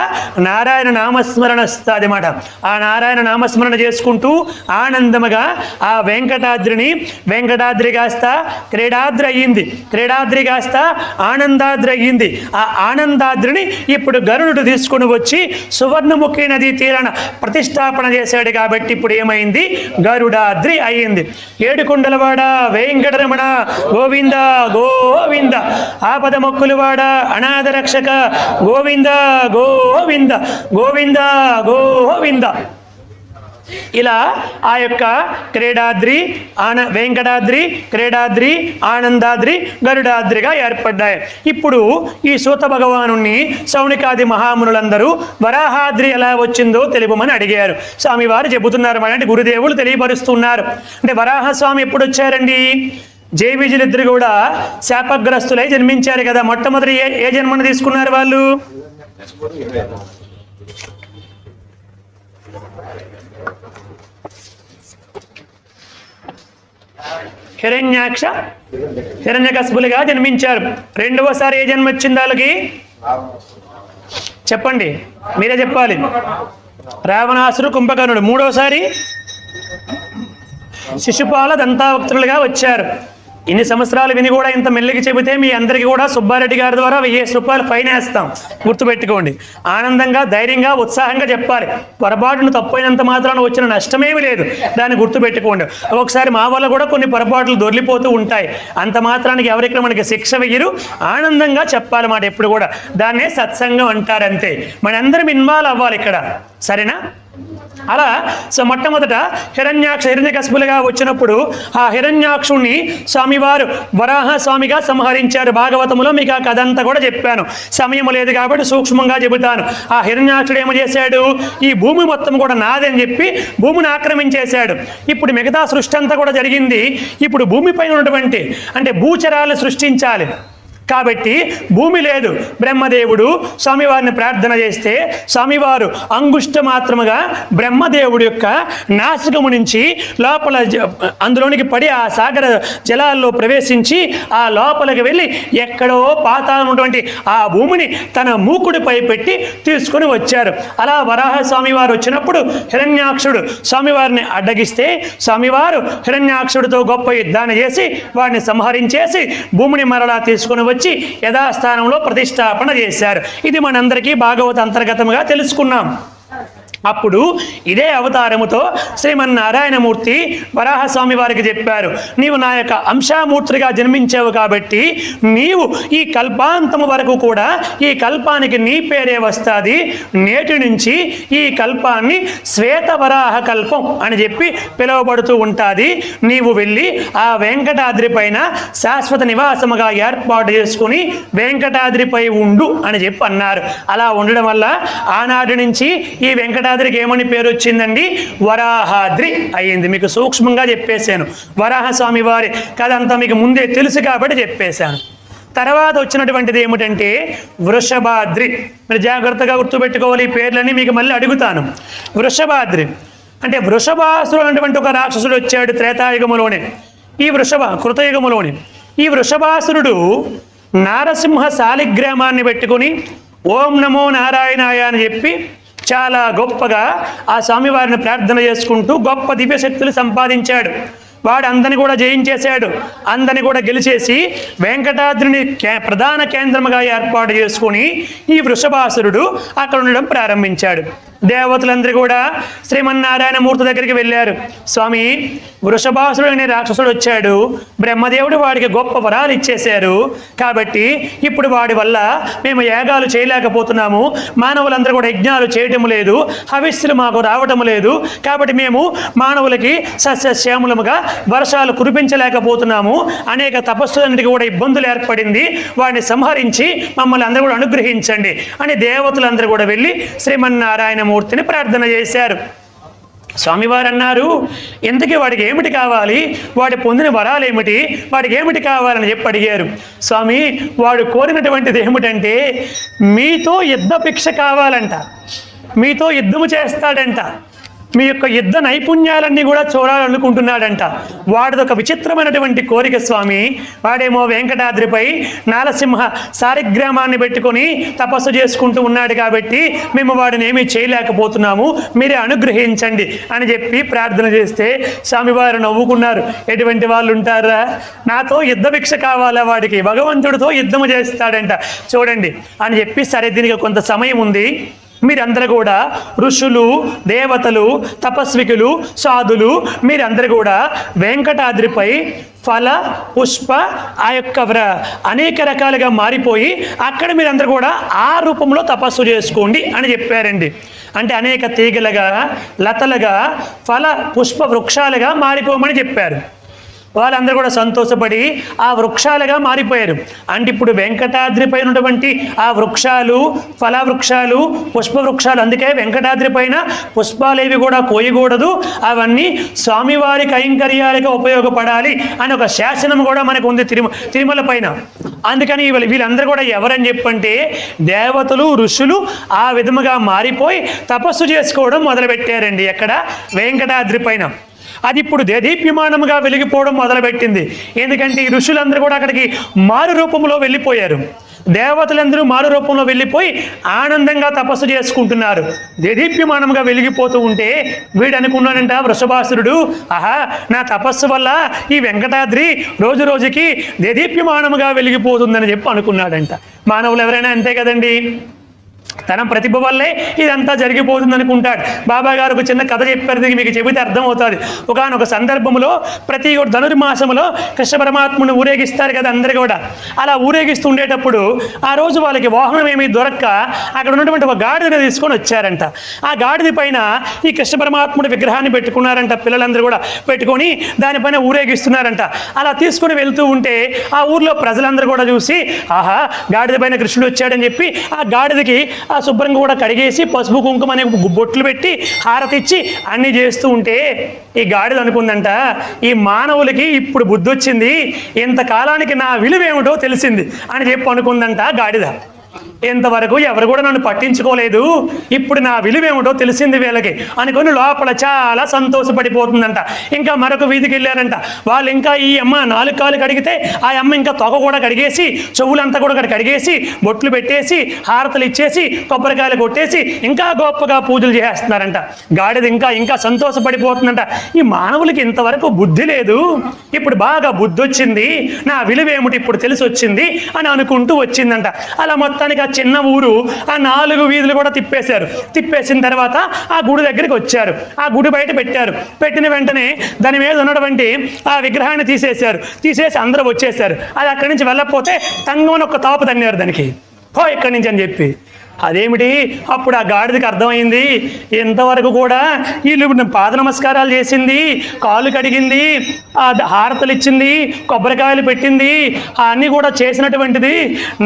నారాయణ నామస్మరణ వస్తుంది అన్నమాట. ఆ నారాయణ నామస్మరణ చేసుకుంటూ ఆనందముగా ఆ వెంకటాద్రి కాస్త క్రీడాద్రి అయ్యింది, క్రీడాద్రి కాస్త ఆనందాద్రి అయ్యింది. ఆ ఆనందాద్రిని ఇప్పుడు గరుడు తీసుకుని వచ్చి సువర్ణముఖి నదీ తీరాన ప్రతిష్టాపన చేశాడు కాబట్టి ఇప్పుడు ఏమైంది, గరుడాద్రి అయ్యింది. ఏడుకొండలవాడ వెంకటరమణ గోవింద గోవింద, ఆపద మొక్కులవాడ అనాథ రక్షక గోవింద గోవింద గోవింద గోవింద. ఇలా ఆ యొక్క క్రీడాద్రి, వెంకటాద్రి, క్రీడాద్రి, ఆనందాద్రి, గరుడాద్రిగా ఏర్పడ్డాయి. ఇప్పుడు ఈ సూత భగవాను సౌనికాది మహామునులందరూ వరాహాద్రి ఎలా వచ్చిందో తెలుపమని అడిగారు. స్వామివారు చెబుతున్నారు, అంటే గురుదేవులు తెలియపరుస్తున్నారు. అంటే వరాహస్వామి ఎప్పుడు వచ్చారండి? జైవిజులిద్దరు కూడా శాపగ్రస్తులై జన్మించారు కదా. మొట్టమొదటి ఏ జన్మను తీసుకున్నారు వాళ్ళు? హిరణ్యాక్ష హిరణ్యకశిపులుగా జన్మించారు. రెండవసారి ఏ జన్మ వచ్చింది వాళ్ళకి? చెప్పండి, మీరే చెప్పాలి. రావణాసురు, కుంభకర్ణుడు. మూడోసారి శిశుపాల దంతావక్తులుగా వచ్చారు. ఇన్ని సంవత్సరాలు విని కూడా ఇంత మెల్లికి చెబితే మీ అందరికీ కూడా సుబ్బారెడ్డి గారి ద్వారా 1000 రూపాయలు ఫైన్ వేస్తాం, గుర్తుపెట్టుకోండి. ఆనందంగా, ధైర్యంగా, ఉత్సాహంగా చెప్పాలి. పొరపాటును తప్పైనంత మాత్రాన వచ్చిన నష్టమేమీ లేదు, దాన్ని గుర్తుపెట్టుకోండి. ఒకసారి మా వల్ల కూడా కొన్ని పొరపాట్లు దొర్లిపోతూ ఉంటాయి, అంత మాత్రానికి ఎవరికి మనకి శిక్ష వెయ్యరు. ఆనందంగా చెప్పాలన్నమాట ఎప్పుడు కూడా. దాన్నే సత్సంగం అంటారు. అంతే, మనందరం ఇన్వాల్వ్ అవ్వాలి ఇక్కడ, సరేనా? అలా మొట్టమొదట హిరణ్యకశిపులుగా వచ్చినప్పుడు ఆ హిరణ్యాక్షుణ్ణి స్వామివారు వరాహ స్వామిగా సంహరించారు. భాగవతములో మీకు ఆ కథ అంతా కూడా చెప్పాను, సమయం లేదు కాబట్టి సూక్ష్మంగా చెబుతాను. ఆ హిరణ్యాక్షుడు ఏమో చేశాడు, ఈ భూమి మొత్తం కూడా నాదని చెప్పి భూమిని ఆక్రమించేశాడు. ఇప్పుడు మిగతా సృష్టి అంతా కూడా జరిగింది. ఇప్పుడు భూమిపైన ఉన్నటువంటి అంటే భూచరాలు సృష్టించాలి కాబట్టి భూమి లేదు. బ్రహ్మదేవుడు స్వామివారిని ప్రార్థన చేస్తే స్వామివారు అంగుష్ట మాత్రముగా బ్రహ్మదేవుడి యొక్క నాసికము నుంచి లోపల అందులోనికి పడి ఆ సాగర జలాల్లో ప్రవేశించి ఆ లోపలికి వెళ్ళి ఎక్కడో పాతాళం ఉన్నటువంటి ఆ భూమిని తన మూకుడిపై పెట్టి తీసుకొని వచ్చారు. అలా వరాహ స్వామివారు వచ్చినప్పుడు హిరణ్యాక్షుడు స్వామివారిని అడ్డగిస్తే స్వామివారు హిరణ్యాక్షుడితో గొప్ప యుద్ధాన్ని చేసి వారిని సంహరించేసి భూమిని మరలా తీసుకొని వచ్చి యథాస్థానంలో ప్రతిష్టాపన చేశారు. ఇది మనందరికీ భాగవత అంతర్గతముగా తెలుసుకున్నాం. అప్పుడు ఇదే అవతారముతో శ్రీమన్నారాయణమూర్తి వరాహస్వామి వారికి చెప్పారు, నీవు నా యొక్క అంశామూర్తిగా జన్మించావు కాబట్టి నీవు ఈ కల్పాంతము వరకు కూడా ఈ కల్పానికి నీ పేరే వస్తుంది. నేటి నుంచి ఈ కల్పాన్ని శ్వేతవరాహ కల్పం అని చెప్పి పిలువబడుతూ ఉంటుంది. నీవు వెళ్ళి ఆ వెంకటాద్రి పైన శాశ్వత నివాసముగా ఏర్పాటు చేసుకుని వెంకటాద్రిపై ఉండు అని చెప్పి అన్నారు. అలా ఉండడం వల్ల ఆనాటి నుంచి ఈ వెంకటాద్రికి ఏమని పేరు వచ్చిందండి? వరాహాద్రి అయ్యింది. మీకు సూక్ష్మంగా చెప్పేశాను. వరాహస్వామి వారి కథ అంతా మీకు ముందే తెలుసు కాబట్టి చెప్పేశాను. తర్వాత వచ్చినటువంటిది ఏమిటంటే వృషభాద్రి. మీరు జాగ్రత్తగా గుర్తుపెట్టుకోవాలి, ఈ పేర్లన్నీ మీకు మళ్ళీ అడుగుతాను. వృషభాద్రి అంటే వృషభాసురుడు అనేటువంటి ఒక రాక్షసుడు వచ్చాడు త్రేతాయుగములోనే, కృతయుగములోనే. ఈ వృషభాసురుడు నారసింహ శాలిగ్రామాన్ని పెట్టుకుని ఓం నమో నారాయణాయ అని చెప్పి చాలా గొప్పగా ఆ స్వామివారిని ప్రార్థన చేసుకుంటూ గొప్ప దివ్యశక్తులు సంపాదించాడు. వాడు అందరిని కూడా జయించేశాడు. అందరిని కూడా గెలిచేసి వెంకటాద్రిని ప్రధాన కేంద్రముగా ఏర్పాటు చేసుకుని ఈ వృషభాసురుడు అక్కడ ఉండడం ప్రారంభించాడు. దేవతలందరూ కూడా శ్రీమన్నారాయణమూర్తి దగ్గరికి వెళ్ళారు. స్వామి, వృషభాసురుడు అనే రాక్షసుడు వచ్చాడు, బ్రహ్మదేవుడు వాడికి గొప్ప వరాలు ఇచ్చేశారు, కాబట్టి ఇప్పుడు వాడి వల్ల మేము యాగాలు చేయలేకపోతున్నాము, మానవులందరూ కూడా యజ్ఞాలు చేయటం లేదు, హవిస్సులు మాకు రావటం లేదు, కాబట్టి మేము మానవులకి సస్యశ్యాములముగా వర్షాలు కురిపించలేకపోతున్నాము, అనేక తపస్సులన్నిటికీ కూడా ఇబ్బందులు ఏర్పడింది, వాడిని సంహరించి మమ్మల్ని అందరూ కూడా అనుగ్రహించండి అని దేవతలందరూ కూడా వెళ్ళి శ్రీమన్నారాయణమూర్తిని ప్రార్థన చేశారు. స్వామివారు అన్నారు, ఇంతకీ వాడికి ఏమిటి కావాలి, వాడు పొందిన వరాలు ఏమిటి, వాడికి ఏమిటి కావాలని చెప్పి అడిగారు. స్వామి, వాడు కోరినటువంటిది ఏమిటంటే మీతో యుద్ధభిక్ష కావాలంట, మీతో యుద్ధము చేస్తాడంట, మీ యొక్క యుద్ధ నైపుణ్యాలన్నీ కూడా చూడాలనుకుంటున్నాడంట. వాడిదొక విచిత్రమైనటువంటి కోరిక స్వామి. వాడేమో వెంకటాద్రిపై నారసింహ సారిగ్రామాన్ని పెట్టుకొని తపస్సు చేసుకుంటూ ఉన్నాడు, కాబట్టి మేము వాడిని ఏమీ చేయలేకపోతున్నాము, మీరే అనుగ్రహించండి అని చెప్పి ప్రార్థన చేస్తే స్వామివారు నవ్వుకున్నారు. ఎటువంటి వాళ్ళు ఉంటారా, నాతో యుద్ధ భిక్ష కావాలా, వాడికి భగవంతుడితో యుద్ధము చేస్తాడంట చూడండి అని చెప్పి, సరే దీనికి కొంత సమయం ఉంది, మీరందరూ కూడా ఋషులు, దేవతలు, తపస్వికులు, సాధులు మీరందరూ కూడా వెంకటాద్రిపై ఫల పుష్ప ఆ యొక్క అనేక రకాలుగా మారిపోయి అక్కడ మీరందరూ కూడా ఆ రూపంలో తపస్సు చేసుకోండి అని చెప్పారండి. అంటే అనేక తీగలుగా, లతలుగా, ఫల పుష్ప వృక్షాలుగా మారిపోమని చెప్పారు. వాళ్ళందరూ కూడా సంతోషపడి ఆ వృక్షాలుగా మారిపోయారు. అంటే ఇప్పుడు వెంకటాద్రి పైన ఉన్నటువంటి ఆ వృక్షాలు, ఫలవృక్షాలు, పుష్పవృక్షాలు, అందుకే వెంకటాద్రి పైన పుష్పాలేవి కూడా కోయకూడదు, అవన్నీ స్వామివారి కైంకర్యాలకు ఉపయోగపడాలి అని ఒక శాసనం కూడా మనకు ఉంది తిరుమల పైన. అందుకని వీళ్ళందరూ కూడా ఎవరని చెప్పంటే దేవతలు, ఋషులు ఆ విధముగా మారిపోయి తపస్సు చేసుకోవడం మొదలుపెట్టారండి. ఎక్కడ? వెంకటాద్రి పైన. అది ఇప్పుడు దేదీప్యమానముగా వెలిగిపోవడం మొదలుపెట్టింది. ఎందుకంటే ఈ ఋషులందరూ కూడా అక్కడికి మారు రూపంలో వెళ్ళిపోయారు, దేవతలందరూ మారు రూపంలో వెళ్ళిపోయి ఆనందంగా తపస్సు చేసుకుంటున్నారు. దేదీప్యమానంగా వెలిగిపోతూ ఉంటే వీడు అనుకున్నాడంట వృషభాసురుడు, ఆహా, నా తపస్సు వల్ల ఈ వెంకటాద్రి రోజు రోజుకి దేదీప్యమానముగా వెలిగిపోతుందని చెప్పి అనుకున్నాడంట. మానవులు ఎవరైనా అంతే కదండి, తన ప్రతిభ వల్లే ఇదంతా జరిగిపోతుంది అనుకుంటాడు. బాబా గారు ఒక చిన్న కథ చెప్పారు, మీకు చెబితే అర్థమవుతుంది. ఒకానొక సందర్భంలో ప్రతి ధనుర్మాసంలో కృష్ణ పరమాత్మను ఊరేగిస్తారు కదా అందరు కూడా. అలా ఊరేగిస్తూ ఉండేటప్పుడు ఆ రోజు వాళ్ళకి వాహనం ఏమీ దొరక్క అక్కడ ఉన్నటువంటి ఒక గాడిదని తీసుకొని వచ్చారంట. ఆ గాడిద పైన ఈ కృష్ణ పరమాత్ముడి విగ్రహాన్ని పెట్టుకున్నారంట. పిల్లలందరూ కూడా పెట్టుకొని దానిపైన ఊరేగిస్తున్నారంట. అలా తీసుకుని వెళ్తూ ఉంటే ఆ ఊర్లో ప్రజలందరూ కూడా చూసి, ఆహా, గాడిద పైన కృష్ణుడు వచ్చాడని చెప్పి ఆ గాడిదకి ఆ శుభ్రంగా కూడా కడిగేసి పసుపు కుంకుమ అనే బొట్లు పెట్టి హారతిచ్చి అన్నీ చేస్తూ ఉంటే ఈ గాడిద అనుకుందంట, ఈ మానవులకి ఇప్పుడు బుద్ధి వచ్చింది, ఇంతకాలానికి నా విలువ ఏమిటో తెలిసింది అని చెప్పి అనుకుందంట గాడిద. ఇంతవరకు ఎవరు కూడా నన్ను పట్టించుకోలేదు, ఇప్పుడు నా విలువేమిటో తెలిసింది వీళ్ళకి అనుకొని లోపల చాలా సంతోషపడిపోతుందంట. ఇంకా మరొక వీధికి వెళ్ళారంట. వాళ్ళు ఇంకా ఈ అమ్మ 4 కాళ్ళు కడిగితే ఆ అమ్మ ఇంకా తొగ కూడా కడిగేసి చెవులంతా కూడా కడిగేసి బొట్లు పెట్టేసి హారతలు ఇచ్చేసి కొబ్బరికాయలు కొట్టేసి ఇంకా గొప్పగా పూజలు చేస్తున్నారంట. గాడిద ఇంకా సంతోషపడిపోతుందంట. ఈ మానవులకి ఇంతవరకు బుద్ధి లేదు, ఇప్పుడు బాగా బుద్ధి వచ్చింది, నా విలువేమిటి ఇప్పుడు తెలిసి వచ్చింది అని అనుకుంటూ వచ్చిందంట. అలా మొత్తానికి చిన్న ఊరు ఆ 4 వీధులు కూడా తిప్పేశారు. తిప్పేసిన తర్వాత ఆ గుడి దగ్గరికి వచ్చారు. ఆ గుడి బయట పెట్టారు. పెట్టిన వెంటనే దాని మీద ఉన్నటువంటి ఆ విగ్రహాన్ని తీసేసి అందరూ వచ్చేసారు. అది అక్కడి నుంచి వెళ్ళకపోతే తంగమని ఒక తాపు తన్నారు దానికి, పో ఇక్కడి నుంచి అని చెప్పి. అదేమిటి, అప్పుడు ఆ గాడిదకి అర్థమైంది, ఇంతవరకు కూడా వీళ్ళు పాద నమస్కారాలు చేసింది, కాళ్ళు కడిగింది, ఆ హారతలు ఇచ్చింది, కొబ్బరికాయలు పెట్టింది, అన్నీ కూడా చేసినటువంటిది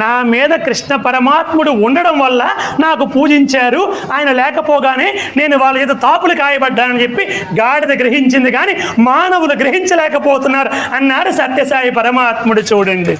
నా మీద కృష్ణ పరమాత్ముడు ఉండడం వల్ల నాకు పూజించారు, ఆయన లేకపోగానే నేను వాళ్ళ చేత తాపులు కాయబడ్డానని చెప్పి గాడిద గ్రహించింది, కానీ మానవులు గ్రహించలేకపోతున్నారు అన్నారు సత్యసాయి పరమాత్ముడు. చూడండి,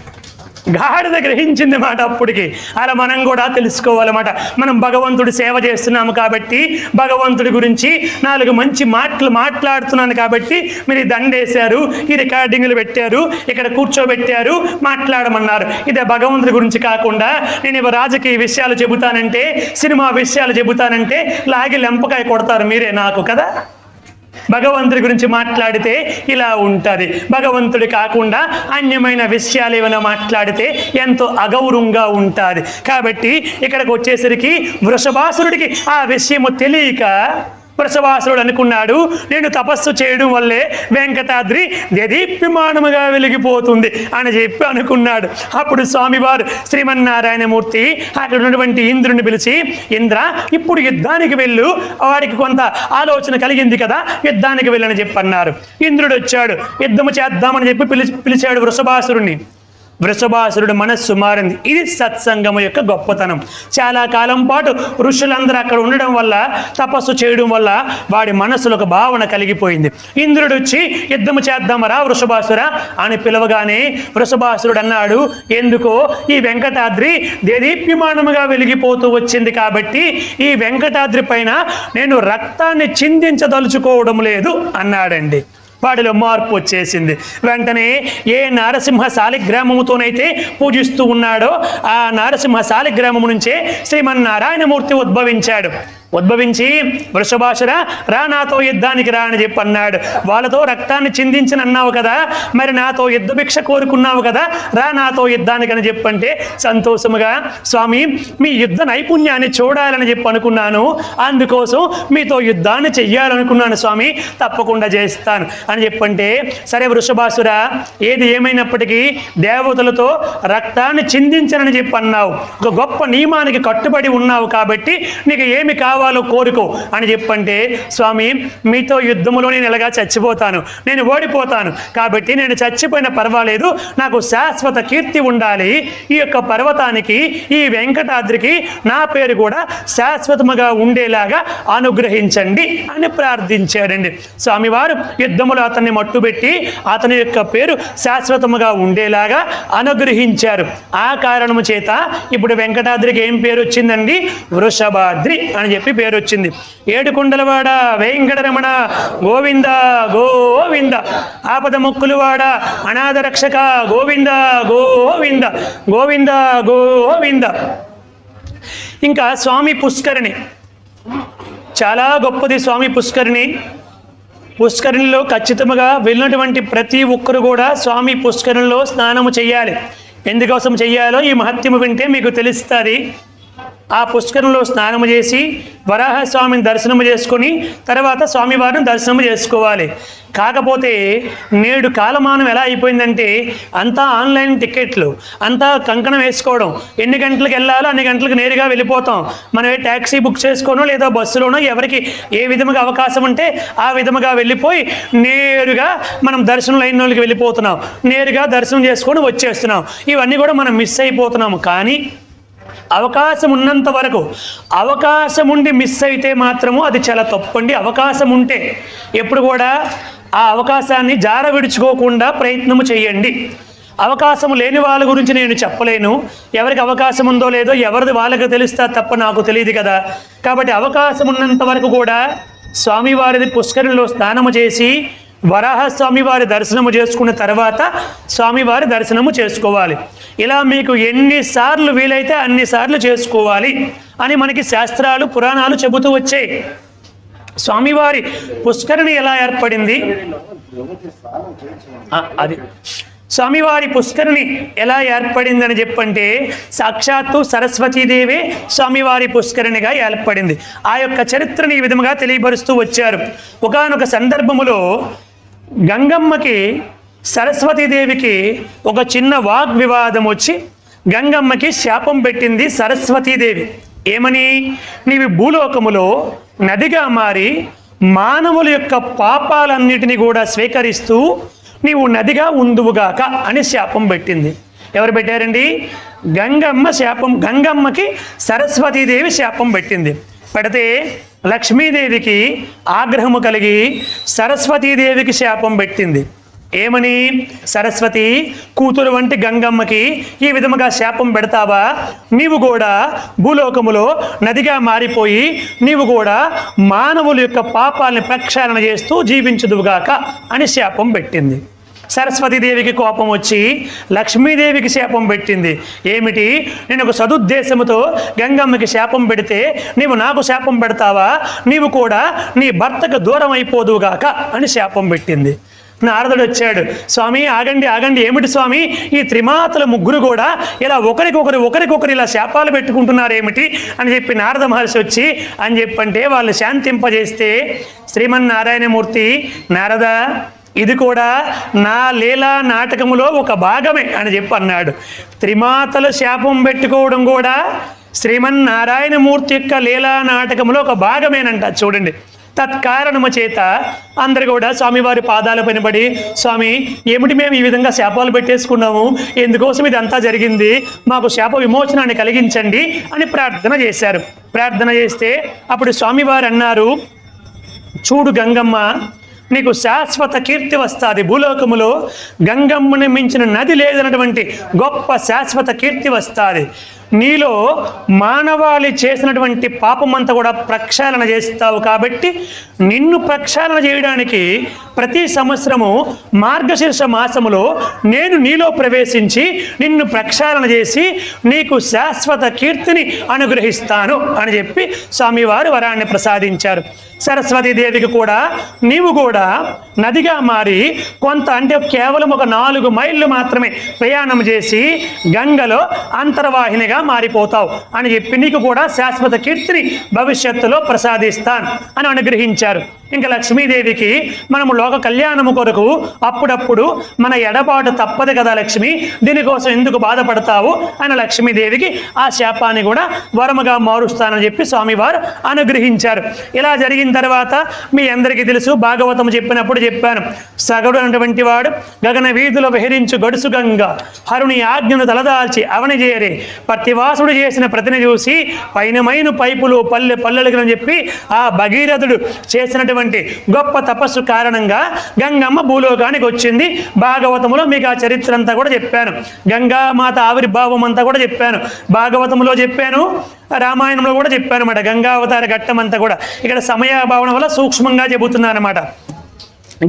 గాడిద గ్రహించింది మాట అప్పటికి. అలా మనం కూడా తెలుసుకోవాలన్నమాట. మనం భగవంతుడి సేవ చేస్తున్నాము కాబట్టి, భగవంతుడి గురించి 4 మంచి మాటలు మాట్లాడుతున్నాను కాబట్టి మీరు దండేశారు, ఈ రికార్డింగ్లు పెట్టారు, ఇక్కడ కూర్చోబెట్టారు, మాట్లాడమన్నారు. ఇదే భగవంతుడి గురించి కాకుండా నేను రాజకీయ విషయాలు చెబుతానంటే, సినిమా విషయాలు చెబుతానంటే లాగి లెంపకాయ కొడతారు మీరే నాకు కదా. భగవంతుడి గురించి మాట్లాడితే ఇలా ఉంటుంది, భగవంతుడి కాకుండా అన్యమైన విషయాలు ఏమైనా మాట్లాడితే ఎంతో అగౌరవంగా ఉంటుంది. కాబట్టి ఇక్కడికి వచ్చేసరికి వృషభాసురుడికి ఆ విషయము తెలియక వృషభాసురుడు అనుకున్నాడు, నేను తపస్సు చేయడం వల్లే వెంకటాద్రి దేదీప్యమానముగా వెలిగిపోతుంది అని చెప్పి అనుకున్నాడు. అప్పుడు స్వామివారు శ్రీమన్నారాయణమూర్తి అక్కడ ఉన్నటువంటి ఇంద్రుని పిలిచి, ఇంద్ర ఇప్పుడు యుద్ధానికి వెళ్ళు, వాడికి కొంత ఆలోచన కలిగింది కదా, యుద్ధానికి వెళ్ళని చెప్పి అన్నారు. ఇంద్రుడు వచ్చాడు, యుద్ధము చేద్దామని చెప్పి పిలిచాడు వృషభాసురుణ్ణి. వృషభాసురుడు మనస్సు మారింది. ఇది సత్సంగము యొక్క గొప్పతనం. చాలా కాలం పాటు ఋషులందరూ అక్కడ ఉండడం వల్ల, తపస్సు చేయడం వల్ల వాడి మనస్సులో ఒక భావన కలిగిపోయింది. ఇంద్రుడు వచ్చి యుద్ధము చేద్దామరా వృషభాసురా అని పిలవగానే వృషభాసురుడు అన్నాడు, ఎందుకో ఈ వెంకటాద్రి దేదీప్యమానముగా వెలిగిపోతూ వచ్చింది కాబట్టి ఈ వెంకటాద్రి పైన నేను రక్తాన్ని చిందించదలుచుకోవడం లేదు అన్నాడండి. వాడిలో మార్పు వచ్చేసింది. వెంటనే ఏ నారసింహ శాలిగ్రామముతోనైతే పూజిస్తూ ఉన్నాడో ఆ నారసింహ శాలిగ్రామము నుంచే శ్రీమన్నారాయణమూర్తి ఉద్భవించాడు. ఉద్భవించి, వృషభాసురా రా నాతో యుద్ధానికి రా అని చెప్పి అన్నాడు. వాళ్ళతో రక్తాన్ని చిందించని అన్నావు కదా, మరి నాతో యుద్ధ భిక్ష కోరుకున్నావు కదా, రా నాతో యుద్ధానికి అని చెప్పంటే సంతోషముగా, స్వామి మీ యుద్ధ నైపుణ్యాన్ని చూడాలని చెప్పి అనుకున్నాను, అందుకోసం మీతో యుద్ధాన్ని చెయ్యాలనుకున్నాను స్వామి, తప్పకుండా చేస్తాను అని చెప్పంటే, సరే వృషభాసురా ఏది ఏమైనప్పటికీ దేవతలతో రక్తాన్ని చిందించనని చెప్పి అన్నావు, ఒక గొప్ప నియమానికి కట్టుబడి ఉన్నావు కాబట్టి నీకు ఏమి కావాలో కోరుకో అని చెప్పంటే, స్వామి మీతో యుద్ధములో నేను ఎలాగా చచ్చిపోతాను, నేను ఓడిపోతాను, కాబట్టి నేను చచ్చిపోయినా పర్వాలేదు, నాకు శాశ్వత కీర్తి ఉండాలి, ఈ యొక్క పర్వతానికి ఈ వెంకటాద్రికి నా పేరు కూడా శాశ్వతముగా ఉండేలాగా అనుగ్రహించండి అని ప్రార్థించాడండి. స్వామివారు యుద్ధములో అతన్ని మట్టుబెట్టి అతని యొక్క పేరు శాశ్వతముగా ఉండేలాగా అనుగ్రహించారు. ఆ కారణము చేత ఇప్పుడు వెంకటాద్రికి ఏం పేరు వచ్చిందండి? వృషభాద్రి అని చెప్పి పేరు వచ్చింది. ఏడుకొండలవాడ వెంకటరమణ గోవింద గోవింద, ఆపద మొక్కులవాడ అనాథ రక్షక గోవింద గోవింద గోవింద గోవింద. ఇంకా స్వామి పుష్కరిణి చాలా గొప్పది. స్వామి పుష్కరిణి, పుష్కరిణిలో ఖచ్చితంగా వెళ్ళినటువంటి ప్రతి ఒక్కరు కూడా స్వామి పుష్కరిణిలో స్నానము చేయాలి. ఎందుకోసం చెయ్యాలో ఈ మహత్యము వింటే మీకు తెలుస్తుంది. ఆ పుష్కరంలో స్నానము చేసి వరాహస్వామిని దర్శనము చేసుకొని తర్వాత స్వామివారిని దర్శనము చేసుకోవాలి. కాకపోతే నేడు కాలమానం ఎలా అయిపోయిందంటే అంతా ఆన్లైన్ టికెట్లు, అంతా కంకణం వేసుకోవడం, ఎన్ని గంటలకు వెళ్ళాలో అన్ని గంటలకు నేరుగా వెళ్ళిపోతాం. మనం ట్యాక్సీ బుక్ చేసుకోనో లేదా బస్సులోనో ఎవరికి ఏ విధముగా అవకాశం ఉంటే ఆ విధముగా వెళ్ళిపోయి నేరుగా మనం దర్శనం లైన్లోకి వెళ్ళిపోతున్నాం, నేరుగా దర్శనం చేసుకొని వచ్చేస్తున్నాం. ఇవన్నీ కూడా మనం మిస్ అయిపోతున్నాము. కానీ అవకాశం ఉన్నంత వరకు, అవకాశం ఉండి మిస్ అయితే మాత్రము అది చాలా తప్పండి. అవకాశం ఉంటే ఎప్పుడు కూడా ఆ అవకాశాన్ని జార విడుచుకోకుండా ప్రయత్నము చేయండి. అవకాశం లేని వాళ్ళ గురించి నేను చెప్పలేను, ఎవరికి అవకాశం ఉందో లేదో ఎవరిది వాళ్ళకి తెలుస్తా తప్ప నాకు తెలియదు కదా. కాబట్టి అవకాశం ఉన్నంత వరకు కూడా స్వామివారిది పుష్కరిణిలో స్నానము చేసి వరాహస్వామి వారి దర్శనము చేసుకున్న తర్వాత స్వామివారి దర్శనము చేసుకోవాలి. ఇలా మీకు ఎన్నిసార్లు వీలైతే అన్నిసార్లు చేసుకోవాలి అని మనకి శాస్త్రాలు పురాణాలు చెబుతూ వచ్చాయి. స్వామివారి పుష్కరిణి ఎలా ఏర్పడింది? అది స్వామివారి పుష్కరిణి ఎలా ఏర్పడిందని చెప్పంటే సాక్షాత్తు సరస్వతీదేవి స్వామివారి పుష్కరిణిగా ఏర్పడింది. ఆ యొక్క చరిత్రని ఈ విధముగా తెలియపరుస్తూ వచ్చారు. ఒకానొక సందర్భములో గంగమ్మకి సరస్వతీదేవికి ఒక చిన్న వాగ్వివాదం వచ్చి గంగమ్మకి శాపం పెట్టింది సరస్వతీదేవి. ఏమని? నీవి భూలోకములో నదిగా మారి మానవుల యొక్క పాపాలన్నిటినీ కూడా స్వీకరిస్తూ నీవు నదిగా ఉందువుగాక అని శాపం పెట్టింది. ఎవరు పెట్టారండి? గంగమ్మ శాపం. గంగమ్మకి సరస్వతీదేవి శాపం పెట్టింది. పెడితే లక్ష్మీదేవికి ఆగ్రహము కలిగి సరస్వతీదేవికి శాపం పెట్టింది. ఏమని? సరస్వతి కూతురు వంటి గంగమ్మకి ఈ విధముగా శాపం పెడతావా? నీవు కూడా భూలోకములో నదిగా మారిపోయి నీవు కూడా మానవుల యొక్క పాపాలని ప్రక్షాళన చేస్తూ జీవించుదువుగాక అని శాపం పెట్టింది. సరస్వతీదేవికి కోపం వచ్చి లక్ష్మీదేవికి శాపం పెట్టింది. ఏమిటి? నేను ఒక సదుద్దేశంతో గంగమ్మకి శాపం పెడితే నీవు నాకు శాపం పెడతావా? నీవు కూడా నీ భర్తకు దూరం అయిపోదువుగాక అని శాపం పెట్టింది. నారదుడు వచ్చాడు. స్వామి ఆగండి ఆగండి, ఏమిటి స్వామి ఈ త్రిమాతల ముగ్గురు కూడా ఇలా ఒకరికొకరు ఇలా శాపాలు పెట్టుకుంటున్నారు ఏమిటి అని చెప్పి నారద మహర్షి వచ్చి అని చెప్పంటే వాళ్ళు శాంతింపజేస్తే శ్రీమన్నారాయణమూర్తి, నారద ఇది కూడా నా లీలా నాటకములో ఒక భాగమే అని చెప్పి అన్నాడు. త్రిమాతలు శాపం పెట్టుకోవడం కూడా శ్రీమన్నారాయణమూర్తి యొక్క లీలా నాటకంలో ఒక భాగమేనంట. చూడండి, తత్కారణము చేత అందరు కూడా స్వామివారి పాదాల పైన పడి, స్వామి ఏమిటి మేము ఈ విధంగా శాపాలు పెట్టేసుకున్నాము, ఎందుకోసం ఇదంతా జరిగింది, మాకు శాప విమోచనాన్ని కలిగించండి అని ప్రార్థన చేశారు. ప్రార్థన చేస్తే అప్పుడు స్వామివారు అన్నారు, చూడు గంగమ్మ, నీకు శాశ్వత కీర్తి వస్తుంది. భూలోకములో గంగమ్మని మించిన నది లేదన్నటువంటి గొప్ప శాశ్వత కీర్తి వస్తుంది. నీలో మానవాళి చేసినటువంటి పాపమంతా కూడా ప్రక్షాళన చేస్తావు కాబట్టి నిన్ను ప్రక్షాళన చేయడానికి ప్రతి సంవత్సరము మార్గశీర్ష మాసములో నేను నీలో ప్రవేశించి నిన్ను ప్రక్షాళన చేసి నీకు శాశ్వత కీర్తిని అనుగ్రహిస్తాను అని చెప్పి స్వామివారు వరాన్ని ప్రసాదించారు. సరస్వతీదేవికి కూడా నీవు కూడా నదిగా మారి కొంత అంటే కేవలం ఒక 4 మైళ్ళు మాత్రమే ప్రయాణం చేసి గంగలో అంతర్వాహినిగా మారిపోతావు అని చెప్పి నీకు కూడా శాశ్వత కీర్తిని భవిష్యత్తులో ప్రసాదిస్తాను అని అనుగ్రహించారు. ఇంకా లక్ష్మీదేవికి మనము లోక కళ్యాణము కొరకు అప్పుడప్పుడు మన ఎడబాటు తప్పదు కదా లక్ష్మి, దీనికోసం ఎందుకు బాధపడతావు అని లక్ష్మీదేవికి ఆ శాపాన్ని కూడా వరముగా మారుస్తానని చెప్పి స్వామివారు అనుగ్రహించారు. ఇలా జరిగిన తర్వాత మీ అందరికీ తెలుసు, భాగవతం చెప్పినప్పుడు చెప్పాను, సగడు అన్నటువంటి వాడు గగన వీధుల విహరించు గడుసు గంగ హరుని ఆజ్ఞను తలదాల్చి అవని చేరి పత్తివాసుడు చేసిన ప్రతిని చూసి పైనమైన పైపులు పల్లెలుగులని చెప్పి ఆ భగీరథుడు చేసినటువంటి గొప్ప తపస్సు కారణంగా గంగమ్మ భూలోకానికి వచ్చింది. భాగవతంలో మీకు ఆ చరిత్ర అంతా కూడా చెప్పాను, గంగామాత ఆవిర్భావం అంతా కూడా చెప్పాను, భాగవతంలో చెప్పాను, రామాయణంలో కూడా చెప్పాను అన్నమాట. గంగావతార ఘట్టం అంతా కూడా ఇక్కడ సమయాభావన వల్ల సూక్ష్మంగా చెబుతున్నాను అన్నమాట.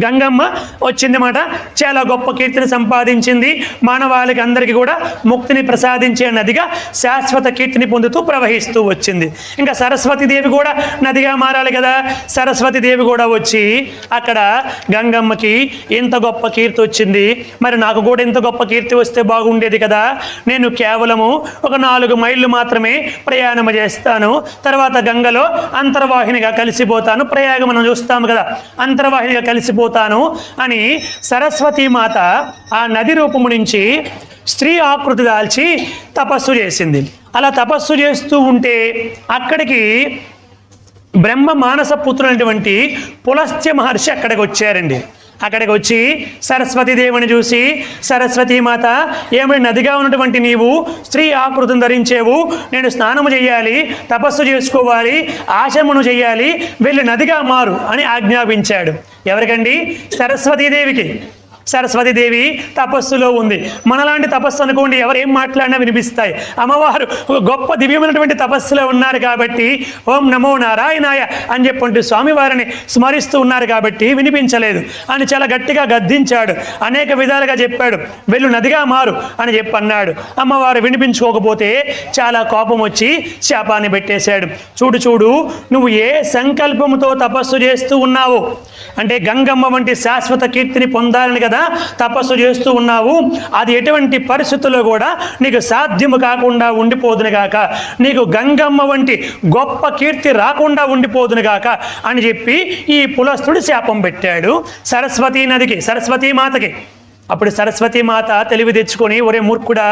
గంగమ్మ వచ్చిందన్నమాట, చాలా గొప్ప కీర్తిని సంపాదించింది, మానవాళికి అందరికీ కూడా ముక్తిని ప్రసాదించే నదిగా శాశ్వత కీర్తిని పొందుతూ ప్రవహిస్తూ వచ్చింది. ఇంకా సరస్వతీదేవి కూడా నదిగా మారాలి కదా, సరస్వతీదేవి కూడా వచ్చి అక్కడ గంగమ్మకి ఇంత గొప్ప కీర్తి వచ్చింది, మరి నాకు కూడా ఇంత గొప్ప కీర్తి వస్తే బాగుండేది కదా, నేను కేవలము ఒక 4 మైళ్ళు మాత్రమే ప్రయాణం చేస్తాను, తర్వాత గంగలో అంతర్వాహినిగా కలిసిపోతాను, ప్రయాగం మనం చూస్తాము కదా, అంతర్వాహినిగా కలిసిపోతాను అని సరస్వతీమాత ఆ నది రూపము నుంచి స్త్రీ ఆకృతి దాల్చి తపస్సు చేసింది. అలా తపస్సు చేస్తూ ఉంటే అక్కడికి బ్రహ్మ మానస పుత్రుడైనటువంటి పులస్త్య మహర్షి అక్కడికి వచ్చారండి. అక్కడికి వచ్చి సరస్వతీదేవిని చూసి, సరస్వతీమాత ఏమని నదిగా ఉన్నటువంటి నీవు స్త్రీ ఆకృతిని ధరించేవు, నేను స్నానము చేయాలి, తపస్సు చేసుకోవాలి, ఆచమను చేయాలి, వెళ్ళి నదిగా మారు అని ఆజ్ఞాపించాడు. ఎవరికండి? సరస్వతీదేవికి. సరస్వతీదేవి తపస్సులో ఉంది. మనలాంటి తపస్సు అనుకోండి, ఎవరు ఏం మాట్లాడినా వినిపిస్తాయి. అమ్మవారు గొప్ప దివ్యమైనటువంటి తపస్సులో ఉన్నారు కాబట్టి ఓం నమో నారాయణాయ అని చెప్పంటూ స్వామివారిని స్మరిస్తూ ఉన్నారు కాబట్టి వినిపించలేదు అని చాలా గట్టిగా గద్దించాడు. అనేక విధాలుగా చెప్పాడు, వెళ్ళు నదిగా మారు అని చెప్పి అన్నాడు. అమ్మవారు వినిపించుకోకపోతే చాలా కోపం వచ్చి శాపాన్ని పెట్టేశాడు. చూడు చూడు, నువ్వు ఏ సంకల్పంతో తపస్సు చేస్తూ ఉన్నావు అంటే గంగమ్మ వంటి శాశ్వత కీర్తిని పొందాలని కదా తపస్సు చేస్తూ ఉన్నావు, అది ఎటువంటి పరిస్థితుల్లో కూడా నీకు సాధ్యము కాకుండా ఉండిపోదును గాక, నీకు గంగమ్మ వంటి గొప్ప కీర్తి రాకుండా ఉండిపోదును గాక అని చెప్పి ఈ పులస్తుడు శాపం పెట్టాడు సరస్వతీ నదికి, సరస్వతీమాతకి. అప్పుడు సరస్వతీమాత తెలివి తెచ్చుకొని, ఒరే మూర్ఖుడా,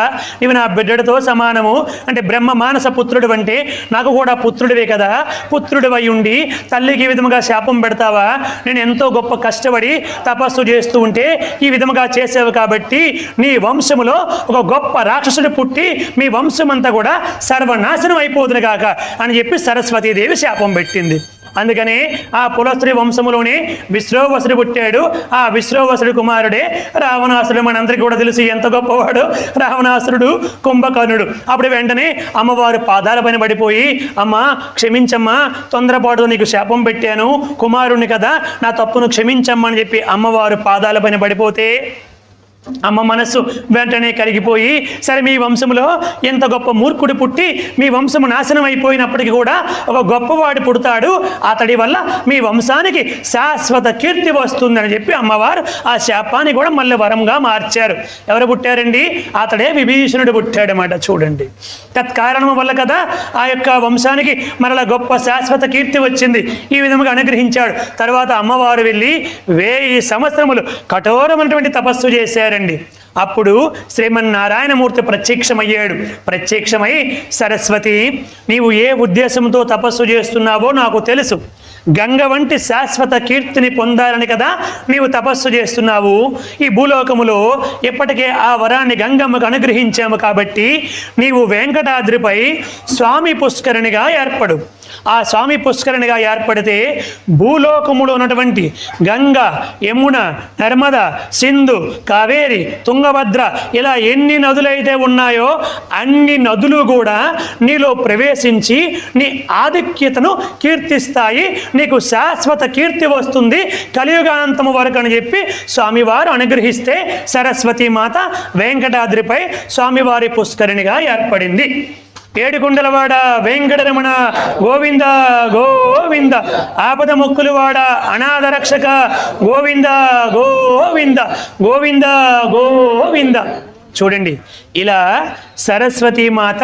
ఇవి నా బిడ్డడితో సమానము, అంటే బ్రహ్మ మానస పుత్రుడు అంటే నాకు కూడా పుత్రుడివే కదా, పుత్రుడివై ఉండి తల్లికి ఈ విధముగా శాపం పెడతావా, నేను ఎంతో గొప్ప కష్టపడి తపస్సు చేస్తూ ఉంటే ఈ విధముగా చేసావు కాబట్టి నీ వంశములో ఒక గొప్ప రాక్షసుడు పుట్టి మీ వంశం అంతా కూడా సర్వనాశనం అయిపోదును కాక అని చెప్పి సరస్వతీదేవి శాపం పెట్టింది. అందుకనే ఆ పులస్త్రీ వంశములోనే విశ్రోవసుడు పుట్టాడు. ఆ విశ్రోవసుడు కుమారుడే రావణాసురుడు. మనందరికీ కూడా తెలుసు ఎంత గొప్పవాడు రావణాసురుడు, కుంభకర్ణుడు. అప్పుడు వెంటనే అమ్మవారు పాదాల పైన పడిపోయి, అమ్మ క్షమించమ్మా, తొందరపాటుతో నీకు శాపం పెట్టాను, కుమారుణ్ణి కదా, నా తప్పును క్షమించమ్మా అని చెప్పి అమ్మవారు పాదాల పైన పడిపోతే అమ్మ మనస్సు వెంటనే కరిగిపోయి, సరే మీ వంశంలో ఎంత గొప్ప మూర్ఖుడు పుట్టి మీ వంశము నాశనం అయిపోయినప్పటికీ కూడా ఒక గొప్పవాడు పుడతాడు, అతడి వల్ల మీ వంశానికి శాశ్వత కీర్తి వస్తుందని చెప్పి అమ్మవారు ఆ శాపాన్ని కూడా మళ్ళీ వరంగా మార్చారు. ఎవరు పుట్టారండి? అతడే విభీషణుడు పుట్టాడన్నమాట. చూడండి, తత్కారణం వల్ల కదా ఆ యొక్క వంశానికి మరలా గొప్ప శాశ్వత కీర్తి వచ్చింది. ఈ విధంగా అనుగ్రహించాడు. తర్వాత అమ్మవారు వెళ్ళి 1000 సంవత్సరములు కఠోరమైనటువంటి తపస్సు చేశారండి. అప్పుడు శ్రీమన్నారాయణమూర్తి ప్రత్యక్షమయ్యాడు. ప్రత్యక్షమై, సరస్వతి, నీవు ఏ ఉద్దేశంతో తపస్సు చేస్తున్నావో నాకు తెలుసు. గంగ వంటి శాశ్వత కీర్తిని పొందాలని కదా నీవు తపస్సు చేస్తున్నావు. ఈ భూలోకములో ఇప్పటికే ఆ వరాన్ని గంగమ్మకు అనుగ్రహించాము కాబట్టి నీవు వెంకటాద్రిపై స్వామి పుష్కరిణిగా ఏర్పడు. ఆ స్వామి పుష్కరిణిగా ఏర్పడితే భూలోకములో ఉన్నటువంటి గంగ, యమున, నర్మద, సింధు, కావేరి, తుంగభద్ర ఇలా ఎన్ని నదులైతే ఉన్నాయో అన్ని నదులు కూడా నీలో ప్రవేశించి నీ ఆధిక్యతను కీర్తిస్తాయి. నీకు శాశ్వత కీర్తి వస్తుంది కలియుగాంతము వరకు అని చెప్పి స్వామివారు అనుగ్రహిస్తే సరస్వతీమాత వెంకటాద్రిపై స్వామివారి పుష్కరిణిగా ఏర్పడింది. ఏడుకొండలవాడ వెంకటరమణ గోవింద గోవింద, ఆపద మొక్కులవాడ అనాథ రక్షక గోవింద గోవింద గోవింద గోవింద. చూడండి, ఇలా సరస్వతీమాత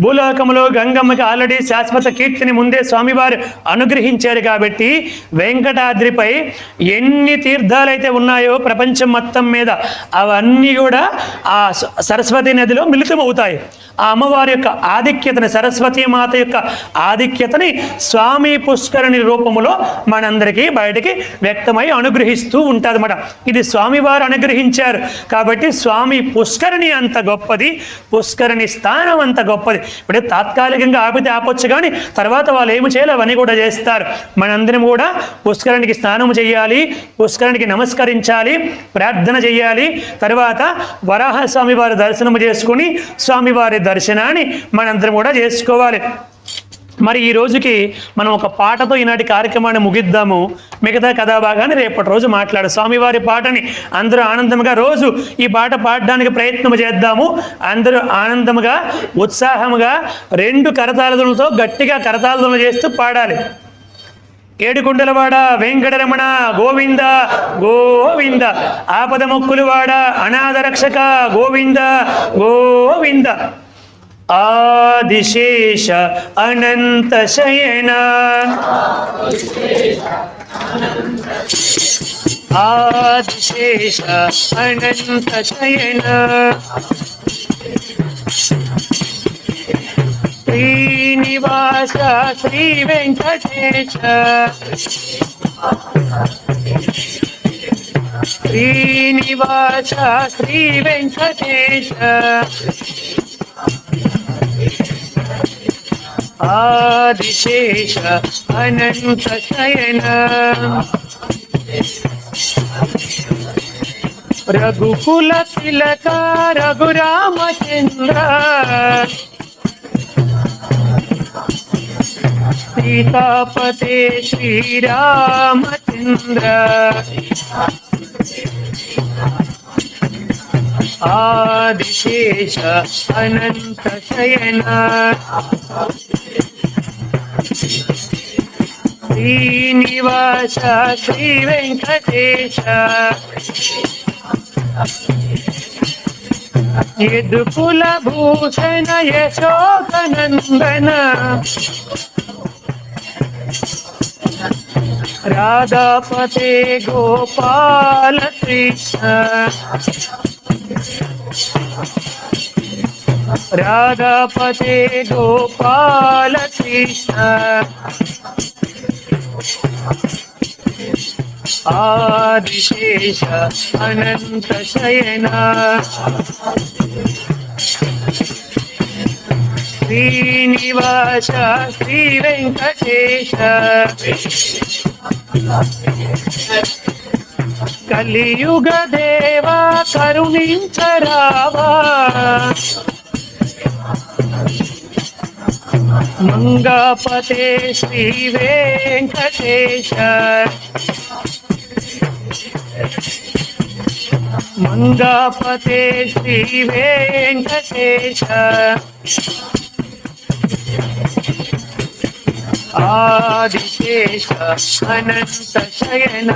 భూలోకంలో గంగమ్మకి ఆల్రెడీ శాశ్వత కీర్తిని ముందే స్వామివారు అనుగ్రహించారు కాబట్టి వెంకటాద్రిపై ఎన్ని తీర్థాలైతే ఉన్నాయో ప్రపంచం మొత్తం మీద అవన్నీ కూడా ఆ సరస్వతీ నదిలో మిళితమవుతాయి. ఆ అమ్మవారి యొక్క ఆధిక్యతని, సరస్వతీమాత యొక్క ఆధిక్యతని స్వామి పుష్కరిణి రూపములో మనందరికీ బయటికి వ్యక్తమై అనుగ్రహిస్తూ ఉంటుంది అన్నమాట. ఇది స్వామివారు అనుగ్రహించారు కాబట్టి స్వామి పుష్కరిణి అంత గొప్పది, పుష్కరిణి స్థానం అంత గొప్పది. ఇప్పుడు తాత్కాలికంగా ఆపితే ఆపొచ్చు, కానీ తర్వాత వాళ్ళు ఏమి చేయాలి అవన్నీ కూడా చేస్తారు. మనందరం కూడా పుష్కరిణికి స్నానం చేయాలి, పుష్కరిణికి నమస్కరించాలి, ప్రార్థన చేయాలి. తర్వాత వరాహస్వామి వారి దర్శనం చేసుకుని స్వామివారి దర్శనాన్ని మనందరం కూడా చేసుకోవాలి. మరి ఈ రోజుకి మనం ఒక పాటతో ఈనాటి కార్యక్రమాన్ని ముగిద్దాము. మిగతా కథాభాగాన్ని రేపటి రోజు మాట్లాడు. స్వామివారి పాటని అందరూ ఆనందంగా రోజు ఈ పాట పాడడానికి ప్రయత్నం చేద్దాము. అందరూ ఆనందంగా, ఉత్సాహంగా 2 కరతాళములతో గట్టిగా కరతాళములు చేస్తూ పాడాలి. ఏడుకొండలవాడ వెంకటరమణ గోవింద గోవింద, ఆపద మొక్కులవాడ అనాథ రక్షక గోవింద గోవింద, ఆదిశేష అనంత శయన ఆదిశేష అనంత శయన, శ్రీనివాస శ్రీ వెంకటేశ, శ్రీనివాస శ్రీ వెంకటేశ, ఆదిశేష అనంత శయన, రఘుకుల తిలక రఘురామచంద్ర, సీతాపతే శ్రీరామచంద్ర, ఆదిశేష అనంత శయన, శ్రీనివాస శ్రీ వెంకటేశ, యదుకుల భూషణ యశోకనందన, రాధాపతే గోపాల కృష్ణ, రాధాపతే గోపాల కృష్ణ, ఆదిశేష అనంత శయన, శ్రీనివాస శ్రీ వెంకటేశ, కలియుగ దేవా కరుణించరావా, మంగాపతే శ్రీ వెంకటేశ, మంగాపతే శ్రీ వెంకటేశ ఆదిశేష అనంత శయన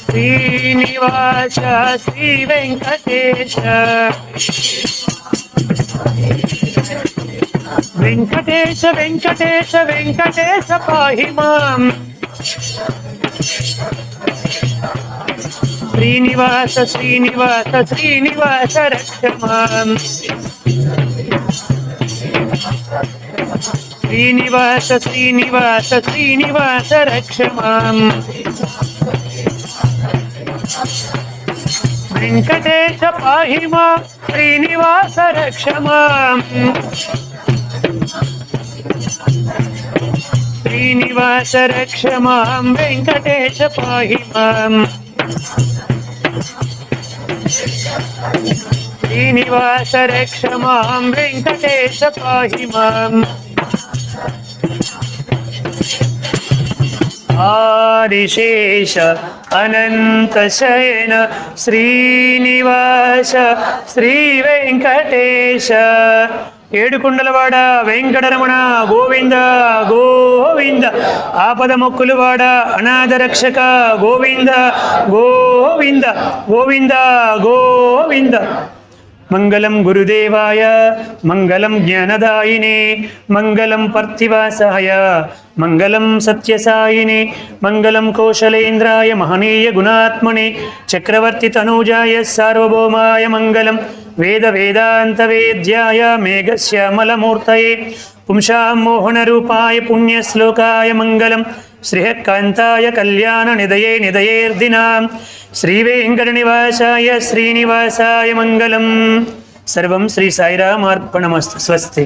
శ్రీనివాస శ్రీ వెంకటేశ వెంకటేశ వెంకటేశ వెంకటేశ పాహి మాం శ్రీనివాస శ్రీనివాస శ్రీనివాస రక్ష మాం శ్రీనివాస శ్రీనివాస శ్రీనివాస రక్ష మాం వెంకటేశ పాహి మాం శ్రీనివాస రక్ష మాం శ్రీనివాస రక్ష మాం వెంకటేశ పాహి మాం శ్రీనివాస రక్ష మాం వెంకటేశ పాహి మాం ఆదిశేష అనంత శయన శ్రీనివాస శ్రీ వెంకటేశ ఏడుకొండలవాడ వెంకటరమణ గోవింద గోవింద ఆపద మొక్కులవాడ అనాథ రక్షక గోవింద గోవింద గోవింద గోవింద మంగళం గురుదేవాయ మంగళం జ్ఞానదాయినే మంగళం పర్తివాసాయ మంగళం సత్యసాయినే మంగళం కౌశలేంద్రాయ మహనీయ గుణాత్మనే చక్రవర్తి తనూజాయ సార్వభౌమాయ మంగళం వేద వేదాంత వేద్యాయ మేఘశ్యామలమూర్తయే పుంసాం మోహనరూపాయ పుణ్యశ్లోకాయ మంగళం శ్రీకాంతాయ కళ్యాణ నిదయే నిదయేర్దినాం శ్రీవేంకటనివాసాయ శ్రీనివాసాయ మంగళం. సర్వం శ్రీ సాయిరామార్పణమస్తు. స్వస్తి.